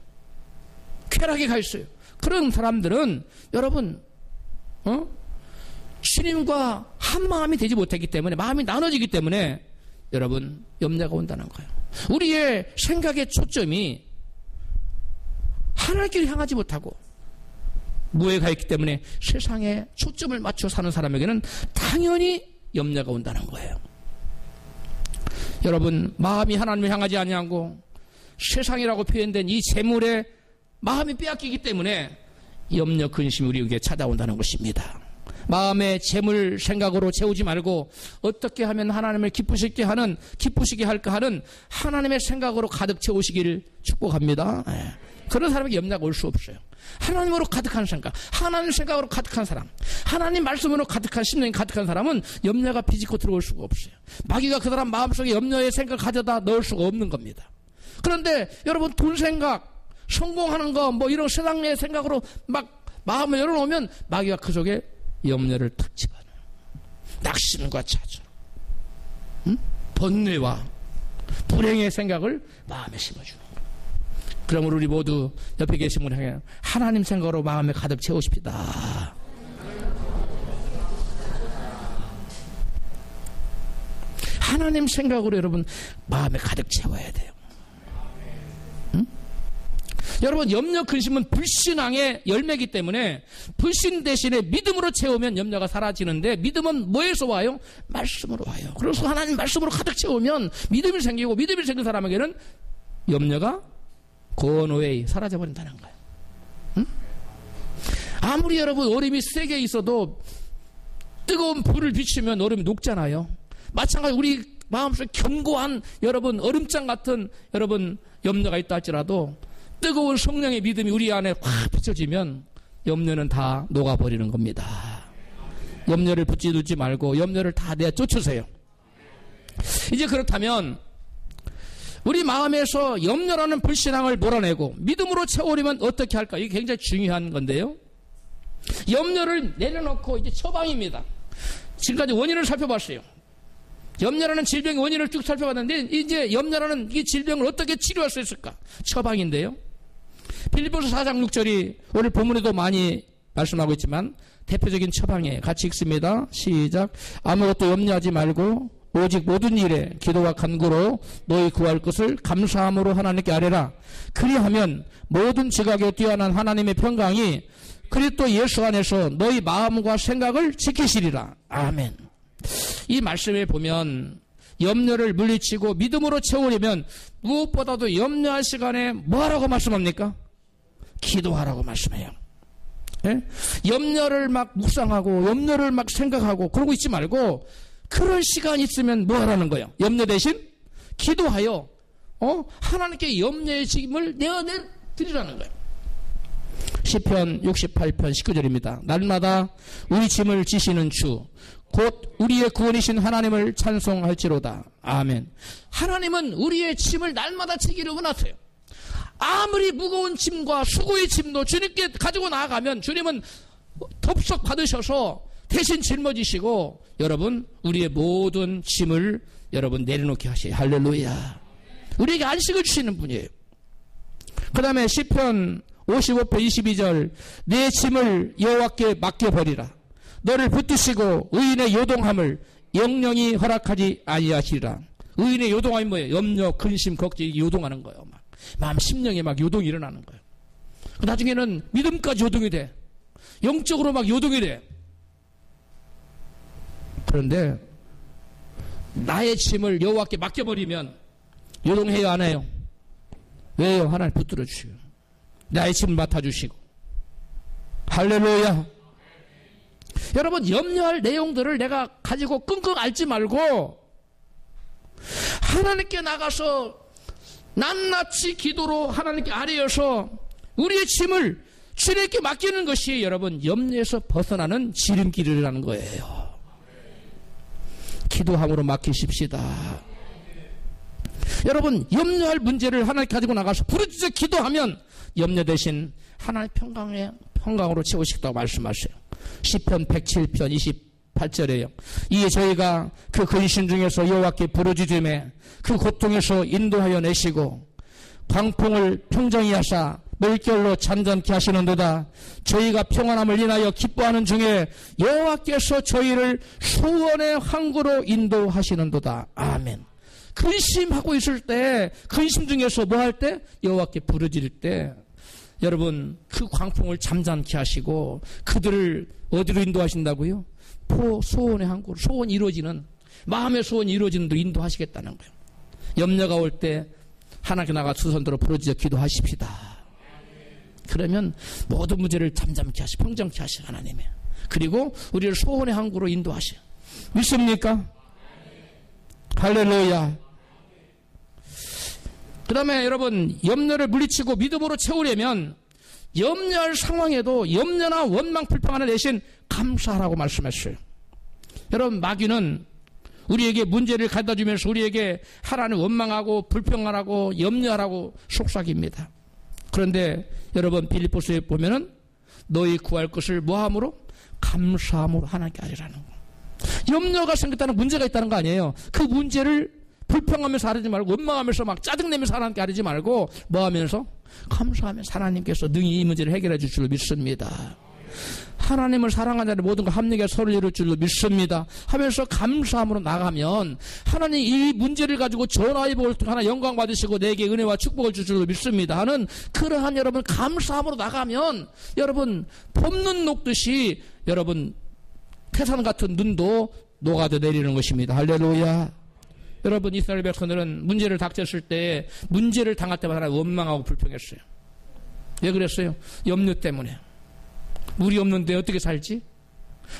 쾌락에 가 있어요. 그런 사람들은 여러분 주님과 한 마음이 되지 못했기 때문에, 마음이 나눠지기 때문에 여러분 염려가 온다는 거예요. 우리의 생각의 초점이 하나님께로 향하지 못하고 무에 가 있기 때문에 세상에 초점을 맞춰 사는 사람에게는 당연히 염려가 온다는 거예요. 여러분, 마음이 하나님을 향하지 아니하고 세상이라고 표현된 이 재물에 마음이 빼앗기기 때문에 염려, 근심이 우리에게 찾아온다는 것입니다. 마음의 재물 생각으로 채우지 말고 어떻게 하면 하나님을 기쁘시게 할까 하는 하나님의 생각으로 가득 채우시기를 축복합니다. 그런 사람에게 염려가 올 수 없어요. 하나님으로 가득한 생각, 하나님 생각으로 가득한 사람, 하나님 말씀으로 가득한 심령이 가득한 사람은 염려가 비집고 들어올 수가 없어요. 마귀가 그 사람 마음속에 염려의 생각을 가져다 넣을 수가 없는 겁니다. 그런데 여러분, 돈 생각, 성공하는 거, 뭐 이런 세상의 생각으로 막 마음을 열어놓으면 마귀가 그 속에 염려를 탁 집어넣어요. 낙심과 좌절, 번뇌와 불행의 생각을 마음에 심어주는 거예요. 그러므로 우리 모두 옆에 계신 분을 향해 하나님 생각으로 마음에 가득 채우십시다. 하나님 생각으로 여러분 마음에 가득 채워야 돼요. 여러분, 염려, 근심은 불신앙의 열매이기 때문에 불신 대신에 믿음으로 채우면 염려가 사라지는데, 믿음은 뭐에서 와요? 말씀으로 와요. 그래서 하나님 말씀으로 가득 채우면 믿음이 생기고, 믿음이 생긴 사람에게는 염려가 gone away, 사라져버린다는 거예요. 아무리 여러분 얼음이 세게 있어도 뜨거운 불을 비추면 얼음이 녹잖아요. 마찬가지로 우리 마음속에 견고한 여러분 얼음장 같은 여러분 염려가 있다 할지라도 뜨거운 성령의 믿음이 우리 안에 확 비춰지면 염려는 다 녹아버리는 겁니다. 염려를 붙여두지 말고 염려를 다 내쫓으세요. 이제 그렇다면 우리 마음에서 염려라는 불신앙을 몰아내고 믿음으로 채우려면 어떻게 할까? 이게 굉장히 중요한 건데요. 염려를 내려놓고 이제 처방입니다. 지금까지 원인을 살펴봤어요. 염려라는 질병의 원인을 쭉 살펴봤는데 이제 염려라는 이 질병을 어떻게 치료할 수 있을까? 처방인데요. 빌립보서 4장 6절이 오늘 본문에도 많이 말씀하고 있지만 대표적인 처방이에요. 같이 읽습니다. 시작. 아무것도 염려하지 말고 오직 모든 일에 기도와 간구로 너희 구할 것을 감사함으로 하나님께 아뢰라. 그리하면 모든 지각에 뛰어난 하나님의 평강이 그리스도 예수 안에서 너희 마음과 생각을 지키시리라. 아멘. 이 말씀에 보면 염려를 물리치고 믿음으로 채우려면 무엇보다도 염려할 시간에 뭐하라고 말씀합니까? 기도하라고 말씀해요. 예? 염려를 막 묵상하고 염려를 막 생각하고 그러고 있지 말고 그럴 시간이 있으면 뭐 하라는 거예요? 염려 대신 기도하여 하나님께 염려의 짐을 내어드리라는 거예요. 시편 68편 19절입니다. 날마다 우리 짐을 지시는 주 곧 우리의 구원이신 하나님을 찬송할지로다. 아멘. 하나님은 우리의 짐을 날마다 지기를 원하세요. 아무리 무거운 짐과 수고의 짐도 주님께 가지고 나아가면 주님은 덥석 받으셔서 대신 짊어지시고 여러분 우리의 모든 짐을 여러분 내려놓게 하시요. 할렐루야. 우리에게 안식을 주시는 분이에요. 그 다음에 시편 55편 22절 내 짐을 여호와께 맡겨버리라. 너를 붙드시고 의인의 요동함을 영영이 허락하지 아니하시리라. 의인의 요동함이 뭐예요? 염려, 근심, 걱정이 요동하는 거예요. 막 마음 심령에 막 요동이 일어나는 거예요. 나중에는 믿음까지 요동이 돼. 영적으로 막 요동이 돼. 그런데 나의 짐을 여호와께 맡겨버리면 요동해요, 안 해요? 왜요? 하나님 붙들어 주시고 나의 짐을 맡아주시고. 할렐루야. 여러분, 염려할 내용들을 내가 가지고 끙끙 앓지 말고 하나님께 나가서 낱낱이 기도로 하나님께 아뢰어서 우리의 짐을 주님께 맡기는 것이 여러분 염려에서 벗어나는 지름길이라는 거예요. 기도함으로 맡기십시다. 여러분, 염려할 문제를 하나님께 가지고 나가서 부르짖어 기도하면 염려 대신 하나님 평강으로 채우시겠다고 말씀하세요. 시편 107편 28절에요. 이에 저희가 그 근심 중에서 여호와께 부르짖음에 그 고통에서 인도하여 내시고 광풍을 평정히 하사 물결로 잠잠케 하시는도다. 저희가 평안함을 인하여 기뻐하는 중에 여호와께서 저희를 소원의 항구로 인도하시는도다. 아멘. 근심하고 있을 때, 근심 중에서 뭐 할 때? 여호와께 부르짖을 때 여러분 그 광풍을 잠잠케 하시고 그들을 어디로 인도하신다고요? 소원의 항구로, 소원이 이루어지는, 마음의 소원이 이루어지는 데로 인도하시겠다는 거예요. 염려가 올 때 하나님께 나가 두 손 들어 부르짖어 기도하십시다. 그러면 모든 문제를 잠잠케 하시고 평정케 하시고 하나님이, 그리고 우리를 소원의 항구로 인도하셔. 믿습니까? 할렐루야. 그 다음에 여러분, 염려를 물리치고 믿음으로 채우려면 염려할 상황에도 염려나 원망 불평하는 대신 감사하라고 말씀했어요. 여러분, 마귀는 우리에게 문제를 가져다 주면서 우리에게 하나님 원망하고 불평하라고 염려하라고 속삭입니다. 그런데 여러분, 빌립보서에 보면은 너희 구할 것을 뭐함으로? 감사함으로 하나님께 아뢰라는 거. 염려가 생겼다는 문제가 있다는 거 아니에요. 그 문제를 불평하면서 아뢰지 말고 원망하면서 막 짜증내면서 하나님께 아뢰지 말고 뭐 하면서? 감사하면서 하나님께서 능히 이 문제를 해결해 줄 줄로 믿습니다. 하나님을 사랑하는 자를 모든 걸 합력해 서로를 이룰 줄로 믿습니다 하면서 감사함으로 나가면 하나님 이 문제를 가지고 전화의 복을 하나 영광 받으시고 내게 은혜와 축복을 줄 줄로 믿습니다 하는 그러한 여러분 감사함으로 나가면 여러분 봄눈 녹듯이 여러분 태산 같은 눈도 녹아져 내리는 것입니다. 할렐루야. 여러분, 이스라엘 백성들은 문제를 닥쳤을 때 문제를 당할 때마다 원망하고 불평했어요. 왜 그랬어요? 염려 때문에. 물이 없는데 어떻게 살지?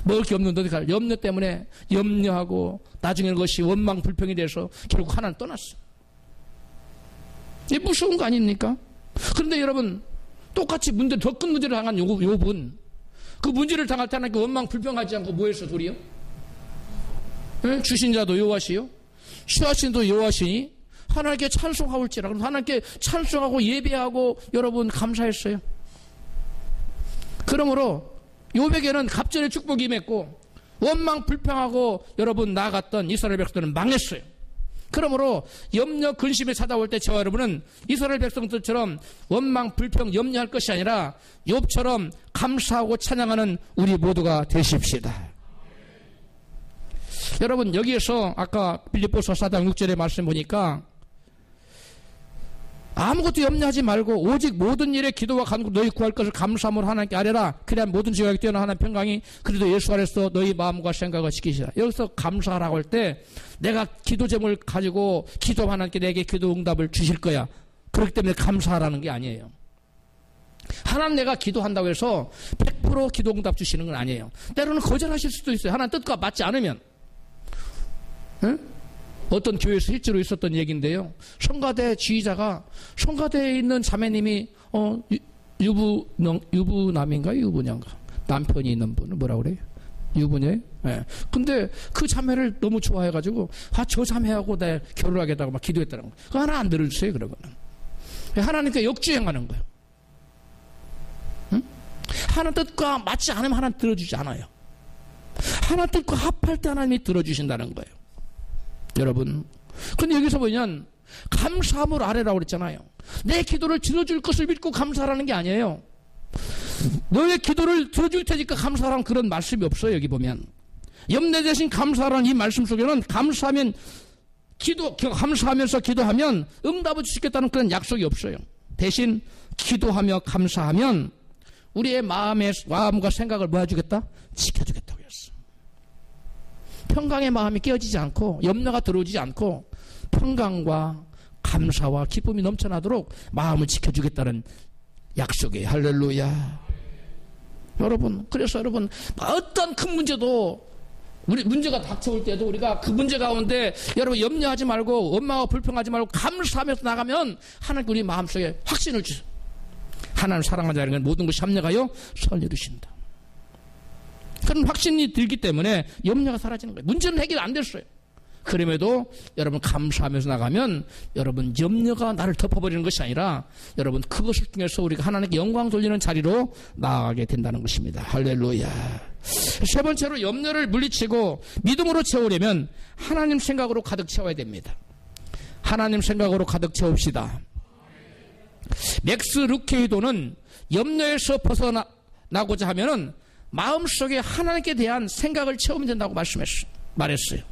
먹을 게 없는데 어떻게 살지? 염려 때문에 염려하고 나중에 그것이 원망 불평이 돼서 결국 하나는 떠났어요. 이게 무서운 거 아닙니까? 그런데 여러분, 똑같이 문제, 더 큰 문제를 당한 욥은 그 문제를 당할 때 하나님께 원망 불평하지 않고 뭐 했어, 둘이요? 네? 주신 자도 여호와시요, 취하신 도 여호와시니 하나님께 찬송하올지라. 그럼 하나님께 찬송하고 예배하고 여러분 감사했어요. 그러므로 욥에게는 갑절의 축복이 임했고 원망 불평하고 여러분 나아갔던 이스라엘 백성들은 망했어요. 그러므로 염려 근심에 찾아올 때 저와 여러분은 이스라엘 백성들처럼 원망 불평 염려할 것이 아니라 욥처럼 감사하고 찬양하는 우리 모두가 되십시다. 여러분, 여기에서 아까 빌립보서 4장 6절의 말씀 보니까 아무것도 염려하지 말고 오직 모든 일에 기도와 간구 너희 구할 것을 감사함으로 하나님께 아뢰라. 그래야 모든 지각에 뛰어난 하나님 평강이 그리도 예수 안에서 너희 마음과 생각을 지키시라. 여기서 감사하라고 할 때 내가 기도 제목을 가지고 기도 하나님께 내게 기도 응답을 주실 거야. 그렇기 때문에 감사하라는 게 아니에요. 하나님 내가 기도한다고 해서 100% 기도 응답 주시는 건 아니에요. 때로는 거절하실 수도 있어요. 하나님 뜻과 맞지 않으면. 응? 어떤 교회에서 실제로 있었던 얘기인데요. 성가대 지휘자가 성가대에 있는 자매님이 유부남인가 유부녀인가 남편이 있는 분은 뭐라 그래요? 유부녀예요? 네. 근데 그 자매를 너무 좋아해가지고 저 자매하고 내 결혼하겠다고 막 기도했다는 거예요. 그거 하나 안 들어주세요. 그러고는 하나님께 역주행하는 거예요. 응? 하나님 뜻과 맞지 않으면 하나님 들어주지 않아요. 하나님 뜻과 합할 때 하나님이 들어주신다는 거예요. 여러분, 근데 여기서 보면 감사함으로 아뢰라고 그랬잖아요. 내 기도를 들어줄 것을 믿고 감사하라는 게 아니에요. 너의 기도를 들어줄 테니까 감사하라는 그런 말씀이 없어요. 여기 보면 염려 대신 감사하라는 이 말씀 속에는 감사하면서 기도하면 응답을 주시겠다는 그런 약속이 없어요. 대신 기도하며 감사하면 우리의 마음과 생각을 뭐 해주겠다? 지켜주겠다고 했어. 평강의 마음이 깨어지지 않고 염려가 들어오지 않고 평강과 감사와 기쁨이 넘쳐나도록 마음을 지켜주겠다는 약속이에요. 할렐루야. 여러분, 그래서 여러분 어떤 큰 문제도 우리 문제가 닥쳐올 때도 우리가 그 문제 가운데 여러분 염려하지 말고 원망하고 불평하지 말고 감사하면서 나가면 하나님 우리 마음속에 확신을 주세요. 하나님 사랑하자는 건 모든 것이 합력하여 선을 이루신다. 그런 확신이 들기 때문에 염려가 사라지는 거예요. 문제는 해결 안 됐어요. 그럼에도 여러분 감사하면서 나가면 여러분 염려가 나를 덮어버리는 것이 아니라 여러분 그것을 통해서 우리가 하나님께 영광 돌리는 자리로 나아가게 된다는 것입니다. 할렐루야. 세 번째로 염려를 물리치고 믿음으로 채우려면 하나님 생각으로 가득 채워야 됩니다. 하나님 생각으로 가득 채웁시다. 맥스 루케이도는 염려에서 벗어나고자 하면은 마음속에 하나님께 대한 생각을 채우면 된다고 말했어요.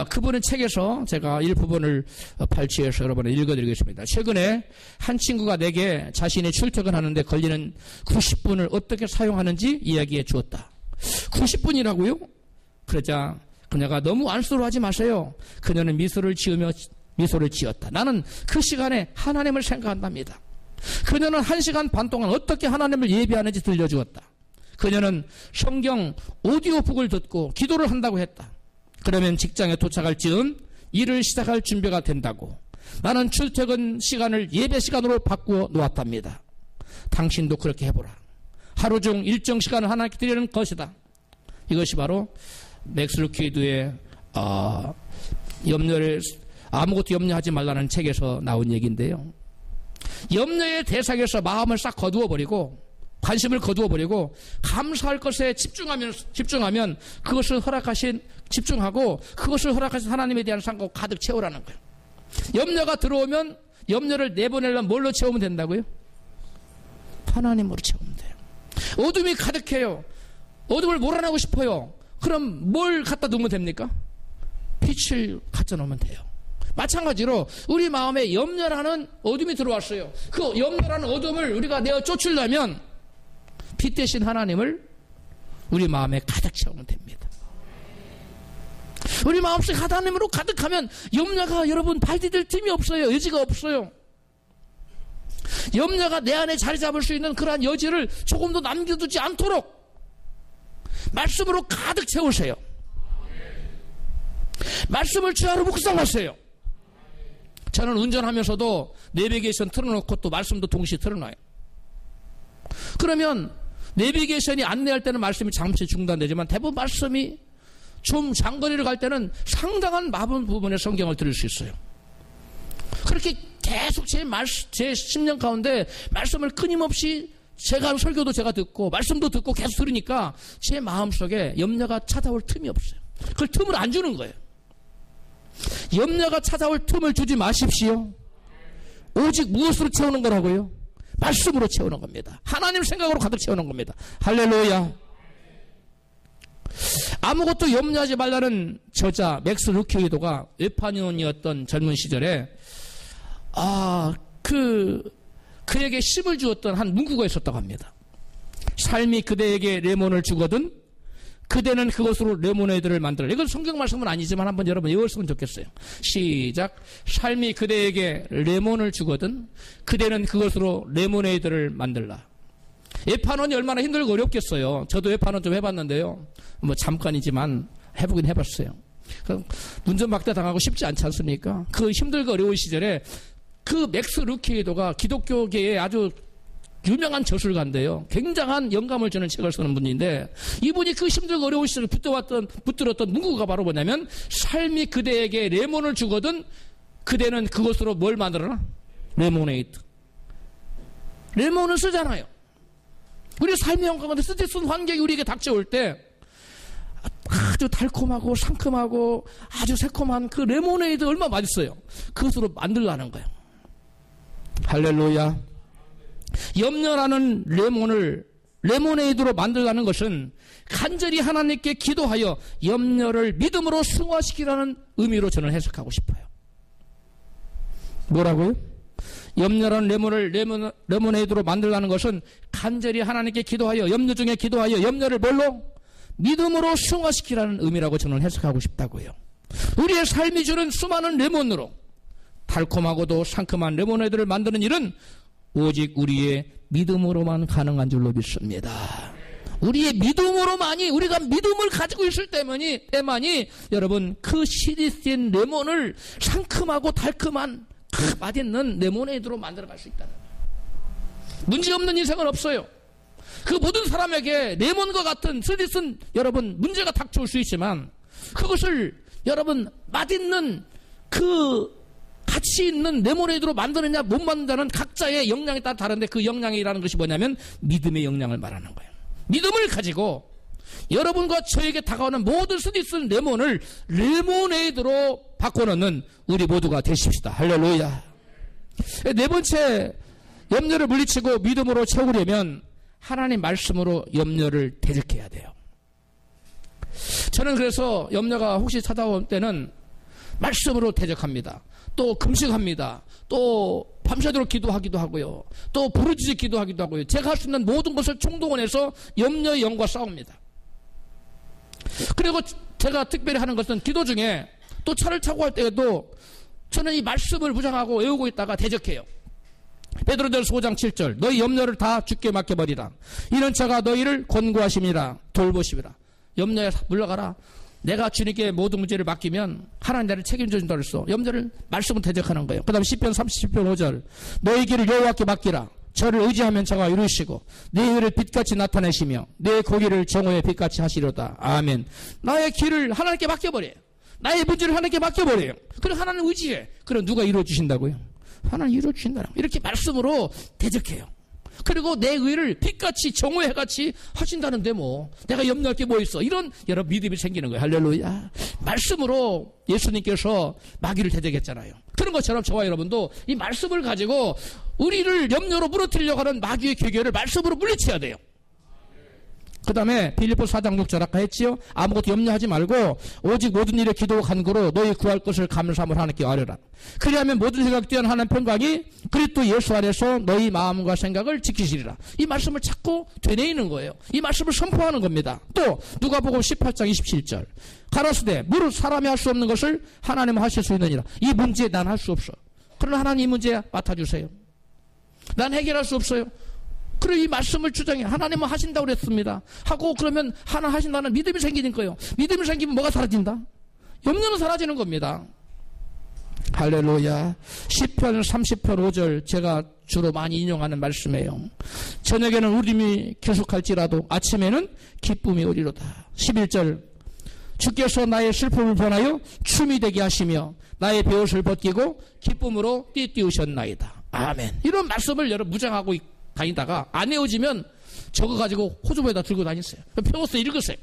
그분의 책에서 제가 일부분을 발췌해서 여러분에 읽어드리겠습니다. 최근에 한 친구가 내게 자신이 출퇴근하는데 걸리는 90분을 어떻게 사용하는지 이야기해 주었다. 90분이라고요? 그러자 그녀가 너무 안쓰러워하지 마세요. 그녀는 미소를 지었다. 나는 그 시간에 하나님을 생각한답니다. 그녀는 1시간 반 동안 어떻게 하나님을 예배하는지 들려주었다. 그녀는 성경 오디오북을 듣고 기도를 한다고 했다. 그러면 직장에 도착할 즈음 일을 시작할 준비가 된다고. 나는 출퇴근 시간을 예배 시간으로 바꾸어 놓았답니다. 당신도 그렇게 해보라. 하루 중 일정 시간을 하나님께 드리는 것이다. 이것이 바로 맥스 루케이도의 아무것도 염려하지 말라는 책에서 나온 얘기인데요. 염려의 대상에서 마음을 싹 거두어버리고 관심을 거두어버리고 감사할 것에 집중하면 그것을 집중하고 그것을 허락하신 하나님에 대한 상고 가득 채우라는 거예요. 염려가 들어오면 염려를 내보내려면 뭘로 채우면 된다고요? 하나님으로 채우면 돼요. 어둠이 가득해요. 어둠을 몰아내고 싶어요. 그럼 뭘 갖다 두면 됩니까? 빛을 갖다 놓으면 돼요. 마찬가지로 우리 마음에 염려라는 어둠이 들어왔어요. 그 염려라는 어둠을 우리가 내어 쫓으려면 빛 대신 하나님을 우리 마음에 가득 채우면 됩니다. 우리 마음속에 하나님으로 가득하면 염려가 여러분 발디딜 틈이 없어요. 여지가 없어요. 염려가 내 안에 자리 잡을 수 있는 그러한 여지를 조금도 남겨두지 않도록 말씀으로 가득 채우세요. 말씀을 주야로 묵상하세요. 저는 운전하면서도 내비게이션 틀어놓고 또 말씀도 동시에 틀어놔요. 그러면 내비게이션이 안내할 때는 말씀이 잠시 중단되지만 대부분 말씀이 좀 장거리를 갈 때는 상당한 많은 부분의 성경을 들을 수 있어요. 그렇게 계속 제 심령 가운데 말씀을 끊임없이 제가 하는 설교도 제가 듣고 말씀도 듣고 계속 들으니까 제 마음속에 염려가 찾아올 틈이 없어요. 그걸 틈을 안 주는 거예요. 염려가 찾아올 틈을 주지 마십시오. 오직 무엇으로 채우는 거라고요? 말씀으로 채우는 겁니다. 하나님 생각으로 가득 채우는 겁니다. 할렐루야. 아무것도 염려하지 말라는 저자 맥스 루케이도가 웨파니온이었던 젊은 시절에 그에게 힘을 주었던 한 문구가 있었다고 합니다. 삶이 그대에게 레몬을 주거든 그대는 그것으로 레모네이드를 만들어. 이건 성경 말씀은 아니지만 한번 여러분 외웠으면 좋겠어요. 시작. 삶이 그대에게 레몬을 주거든 그대는 그것으로 레모네이드를 만들라. 웨파논이 얼마나 힘들고 어렵겠어요. 저도 웨파논 좀 해봤는데요. 뭐 잠깐이지만 해보긴 해봤어요. 운전박대 당하고 쉽지 않지 않습니까? 그 힘들고 어려운 시절에 그 맥스 루케이도가 기독교계의 아주 유명한 저술가인데요. 굉장한 영감을 주는 책을 쓰는 분인데 이분이 그 힘들고 어려운 시절에 붙들었던 문구가 바로 뭐냐면 삶이 그대에게 레몬을 주거든 그대는 그것으로 뭘 만들어라? 레모네이드. 레몬을 쓰잖아요. 우리 삶의 영광 가운데 쓰는 환경이 우리에게 닥쳐올 때 아주 달콤하고 상큼하고 아주 새콤한 그 레모네이드 얼마나 맛있어요. 그것으로 만들라는 거예요. 할렐루야. 염려라는 레몬을 레모네이드로 만들라는 것은 간절히 하나님께 기도하여 염려를 믿음으로 승화시키라는 의미로 저는 해석하고 싶어요. 뭐라고요? 염려라는 레모네이드로 만들라는 것은 간절히 하나님께 기도하여 염려 중에 기도하여 염려를 뭘로? 믿음으로 승화시키라는 의미라고 저는 해석하고 싶다고요. 우리의 삶이 주는 수많은 레몬으로 달콤하고도 상큼한 레모네이드를 만드는 일은 오직 우리의 믿음으로만 가능한 줄로 믿습니다. 우리의 믿음으로만이, 우리가 믿음을 가지고 있을 때만이 여러분 그 시리스인 레몬을 상큼하고 달콤한 맛있는 레모네이드로 만들어갈 수 있다는 거예요. 문제없는 인생은 없어요. 그 모든 사람에게 레몬과 같은 스디슨 여러분 문제가 닥쳐올 수 있지만 그것을 여러분 맛있는 그 가치 있는 레모네이드로 만드느냐 못 만드느냐는 각자의 역량에 따라 다른데 그 역량이라는 것이 뭐냐면 믿음의 역량을 말하는 거예요. 믿음을 가지고 여러분과 저에게 다가오는 모든 스디슨 레몬을 레모네이드로 바꿔놓는 우리 모두가 되십시다. 할렐루야. 네 번째, 염려를 물리치고 믿음으로 채우려면 하나님 말씀으로 염려를 대적해야 돼요. 저는 그래서 염려가 혹시 찾아올 때는 말씀으로 대적합니다. 또 금식합니다. 또 밤새도록 기도하기도 하고요. 또 부르짖어 기도하기도 하고요. 제가 할 수 있는 모든 것을 총동원해서 염려의 영과 싸웁니다. 그리고 제가 특별히 하는 것은 기도 중에 또 차를 타고 할 때에도 저는 이 말씀을 무장하고 외우고 있다가 대적해요. 베드로전서 5장 7절 너희 염려를 다 주께 맡겨버리라. 이런 자가 너희를 권고하심이라 돌보심이라. 염려에 물러가라. 내가 주님께 모든 문제를 맡기면 하나님 나를 책임져 준다 그랬어. 염려를 말씀으로 대적하는 거예요. 그 다음에 시편 30편 5절 너희 길을 여호와께 맡기라. 저를 의지하면 저가 이루시고 내 의를 빛같이 나타내시며 내 고기를 정오의 빛같이 하시려다. 아멘. 나의 길을 하나님께 맡겨버려요. 나의 문제를 하나님께 맡겨버려요. 그럼 하나님 의지해. 그럼 누가 이루어주신다고요? 하나님 이루어주신다고. 이렇게 말씀으로 대적해요. 그리고 내 의를 빛같이 정오해같이 하신다는데 뭐 내가 염려할 게 뭐 있어. 이런 여러 믿음이 생기는 거예요. 할렐루야. 말씀으로 예수님께서 마귀를 대적했잖아요. 그런 것처럼 저와 여러분도 이 말씀을 가지고 우리를 염려로 무너뜨리려고 하는 마귀의 괴계를 말씀으로 물리쳐야 돼요. 그 다음에 빌립보서 4장 6절 아까 했지요. 아무것도 염려하지 말고 오직 모든 일에 기도와 간구로 너희 구할 것을 감사함으로 하나님께 아뢰라. 그리하면 모든 생각 뛰어난 하나님 평강이 그리스도 예수 안에서 너희 마음과 생각을 지키시리라. 이 말씀을 자꾸 되뇌이는 거예요. 이 말씀을 선포하는 겁니다. 또 누가복음 18장 27절 가라사대 무릇 사람이 할 수 없는 것을 하나님은 하실 수 있느니라. 이 문제 난 할 수 없어. 그러나 하나님 이 문제 맡아주세요. 난 해결할 수 없어요. 그래 이 말씀을 주장해. 하나님은 하신다고 그랬습니다. 하고 그러면 하나 하신다는 믿음이 생기는 거예요. 믿음이 생기면 뭐가 사라진다? 염려는 사라지는 겁니다. 할렐루야. 시편 30편 5절 제가 주로 많이 인용하는 말씀이에요. 저녁에는 울음이 계속할지라도 아침에는 기쁨이 오리로다. 11절 주께서 나의 슬픔을 변하여 춤이 되게 하시며 나의 베옷을 벗기고 기쁨으로 띠띠우셨나이다. 아멘. 이런 말씀을 여러분 무장하고 다니다가 안 외워지면 저거 가지고 호주머니에다 들고 다니세요. 펴고서 읽으세요.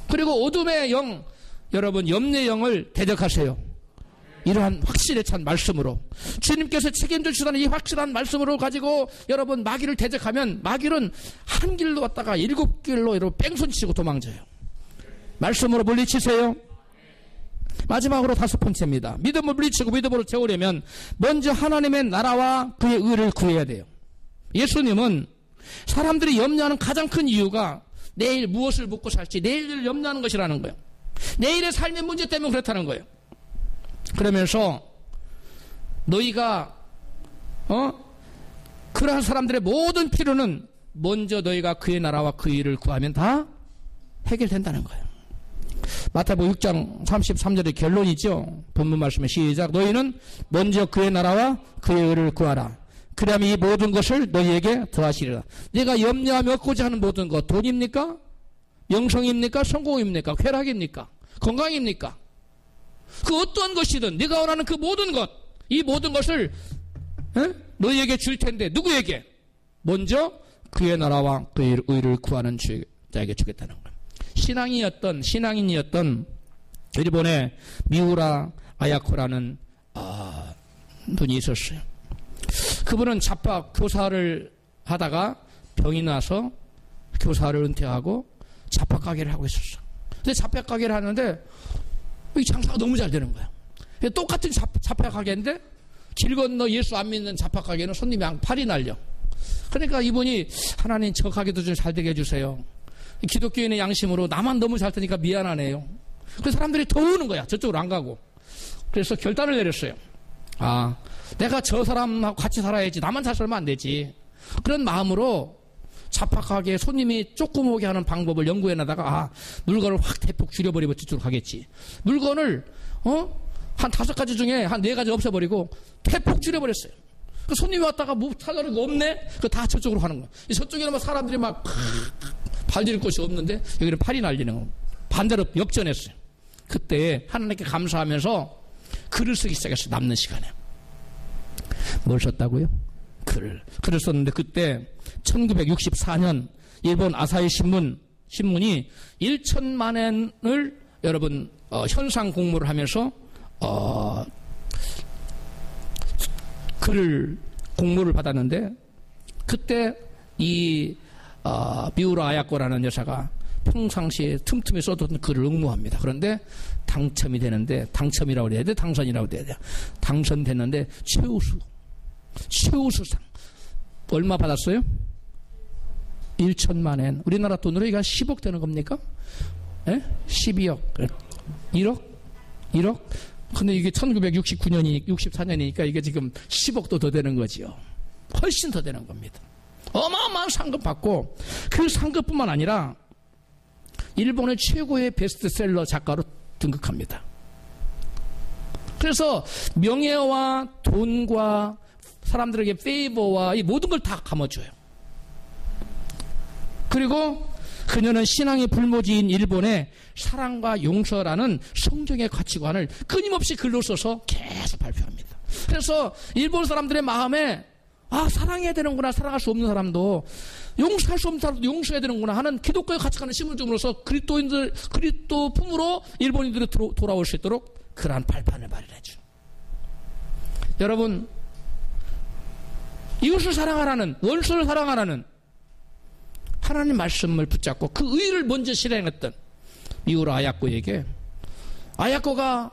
그리고 어둠의 영, 여러분 염려의 영을 대적하세요. 이러한 확실에 찬 말씀으로 주님께서 책임져 주시다는 이 확실한 말씀으로 가지고 여러분 마귀를 대적하면 마귀는 한 길로 왔다가 7길로 여러분 뺑소니치고 도망쳐요. 말씀으로 물리치세요. 마지막으로 5번째입니다. 믿음을 물리치고 믿음으로 채우려면 먼저 하나님의 나라와 그의 의를 구해야 돼요. 예수님은 사람들이 염려하는 가장 큰 이유가 내일 무엇을 먹고 살지 내일을 염려하는 것이라는 거예요. 내일의 삶의 문제 때문에 그렇다는 거예요. 그러면서 너희가 그러한 사람들의 모든 필요는 먼저 너희가 그의 나라와 그의 의를 구하면 다 해결된다는 거예요. 마태복음 6장 33절의 결론이죠. 본문 말씀에 시작. 너희는 먼저 그의 나라와 그의 의를 구하라. 그러면 이 모든 것을 너희에게 더하시리라. 내가 염려하며 얻고자 하는 모든 것, 돈입니까? 명성입니까? 성공입니까? 쾌락입니까? 건강입니까? 그 어떠한 것이든 네가 원하는 그 모든 것, 이 모든 것을 너희에게 줄 텐데 누구에게? 먼저 그의 나라와 그의 의를 구하는 자에게 주겠다는 거예요. 신앙인이었던 일본의 미우라 아야코라는 분이 있었어요. 그분은 잡학 교사를 하다가 병이 나서 교사를 은퇴하고 잡화가게를 하고 있었어. 근데 잡화가게를 하는데 이 장사가 너무 잘 되는 거야. 똑같은 잡화가게인데 길 건너 예수 안 믿는 잡화가게는 손님이 팔이 날려. 그러니까 이분이 하나님 저 가게도 좀 잘 되게 해주세요. 기독교인의 양심으로 나만 너무 잘 되니까 미안하네요. 그래서 사람들이 더 오는 거야. 저쪽으로 안 가고. 그래서 결단을 내렸어요. 아, 내가 저 사람하고 같이 살아야지. 나만 잘 살면 안 되지. 그런 마음으로 잡화가게에 손님이 조금 오게 하는 방법을 연구해내다가 물건을 확 대폭 줄여버리면 저쪽으로 가겠지. 물건을 한 5가지 중에 한 4가지 없애버리고 대폭 줄여버렸어요. 그 손님이 왔다가 뭐 살라는 거 없네? 그 다 저쪽으로 가는 거야. 저쪽에는 막 사람들이 막 발디딜 곳이 없는데 여기는 팔이 날리는 거. 반대로 역전했어요. 그때 하나님께 감사하면서 글을 쓰기 시작했어요. 남는 시간에. 뭘 썼다고요? 글을 썼는데 그때 1964년 일본 아사히 신문이 1천만 엔을 여러분 현상 공모를 하면서 글을 공모를 받았는데 그때 이 미우라 아야코라는 여사가 평상시에 틈틈이 써뒀던 글을 응모합니다. 그런데 당첨이 되는데 당첨이라고 해야 돼? 당선이라고 해야 돼? 당선됐는데 최우수상 얼마 받았어요? 1천만 엔. 우리나라 돈으로 이거 10억 되는 겁니까? 예? 12억. 1억? 근데 이게 64년이니까 이게 지금 10억도 더 되는 거지요. 훨씬 더 되는 겁니다. 어마어마한 상금 받고 그 상금뿐만 아니라 일본의 최고의 베스트셀러 작가로 등극합니다. 그래서 명예와 돈과 사람들에게 페이버와 이 모든 걸 다 감아줘요. 그리고 그녀는 신앙의 불모지인 일본의 사랑과 용서라는 성경의 가치관을 끊임없이 글로 써서 계속 발표합니다. 그래서 일본 사람들의 마음에 사랑해야 되는구나, 사랑할 수 없는 사람도 용서할 수 없는 사람도 용서해야 되는구나 하는 기독교의 가치관을 심어줌으로써 그리스도 품으로 일본인들이 돌아올 수 있도록 그러한 발판을 마련해줘. 여러분, 이웃을 사랑하라는, 원수를 사랑하라는 하나님 말씀을 붙잡고 그 의를 먼저 실행했던 미우라 아야코에게 아야코가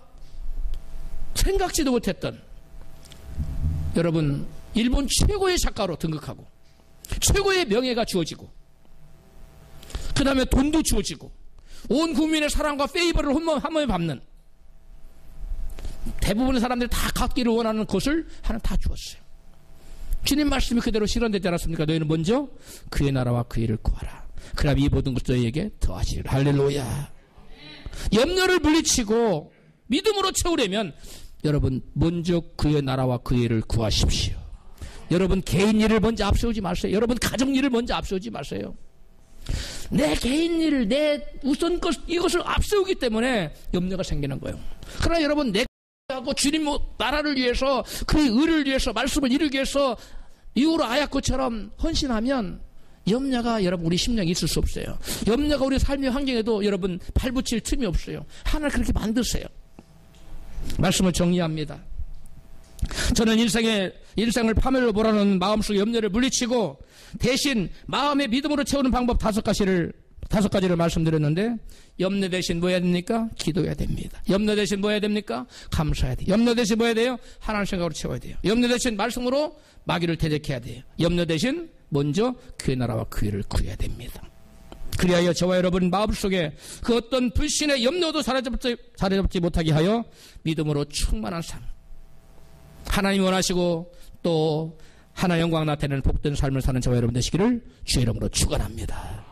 생각지도 못했던 여러분 일본 최고의 작가로 등극하고 최고의 명예가 주어지고 그 다음에 돈도 주어지고 온 국민의 사랑과 페이버를 한 번에 밟는 대부분의 사람들이 다 갖기를 원하는 것을 하나님 다 주었어요. 주님 말씀이 그대로 실현되지 않았습니까? 너희는 먼저 그의 나라와 그의 일을 구하라. 그럼 이 모든 것을 너희에게 더하시리라. 할렐루야. 염려를 물리치고 믿음으로 채우려면 여러분 먼저 그의 나라와 그의 일을 구하십시오. 여러분 개인 일을 먼저 앞세우지 마세요. 여러분 가정 일을 먼저 앞세우지 마세요. 내 개인 일을 내 우선 것 이것을 앞세우기 때문에 염려가 생기는 거예요. 그러나 여러분 내 하고 주님 나라를 위해서 그의 의를 위해서 말씀을 이루기 위해서 미우라 아야코처럼 헌신하면 염려가 여러분 우리 심령에 있을 수 없어요. 염려가 우리 삶의 환경에도 여러분 발붙일 틈이 없어요. 하나를 그렇게 만드세요. 말씀을 정리합니다. 저는 일생을 파멸로 몰아넣는 마음속 염려를 물리치고 대신 마음의 믿음으로 채우는 방법 5가지를 말씀드렸는데 염려 대신 뭐 해야 됩니까? 기도해야 됩니다. 염려 대신 뭐 해야 됩니까? 감사해야 돼요. 염려 대신 뭐 해야 돼요? 하나님 생각으로 채워야 돼요. 염려 대신 말씀으로 마귀를 대적해야 돼요. 염려 대신 먼저 그의 나라와 그 일을 구해야 됩니다. 그리하여 저와 여러분 마음속에 그 어떤 불신의 염려도 사로잡지 못하게 하여 믿음으로 충만한 삶, 하나님 원하시고 또 하나 영광 나타내는 복된 삶을 사는 저와 여러분 되시기를 주의 이름으로 축원합니다.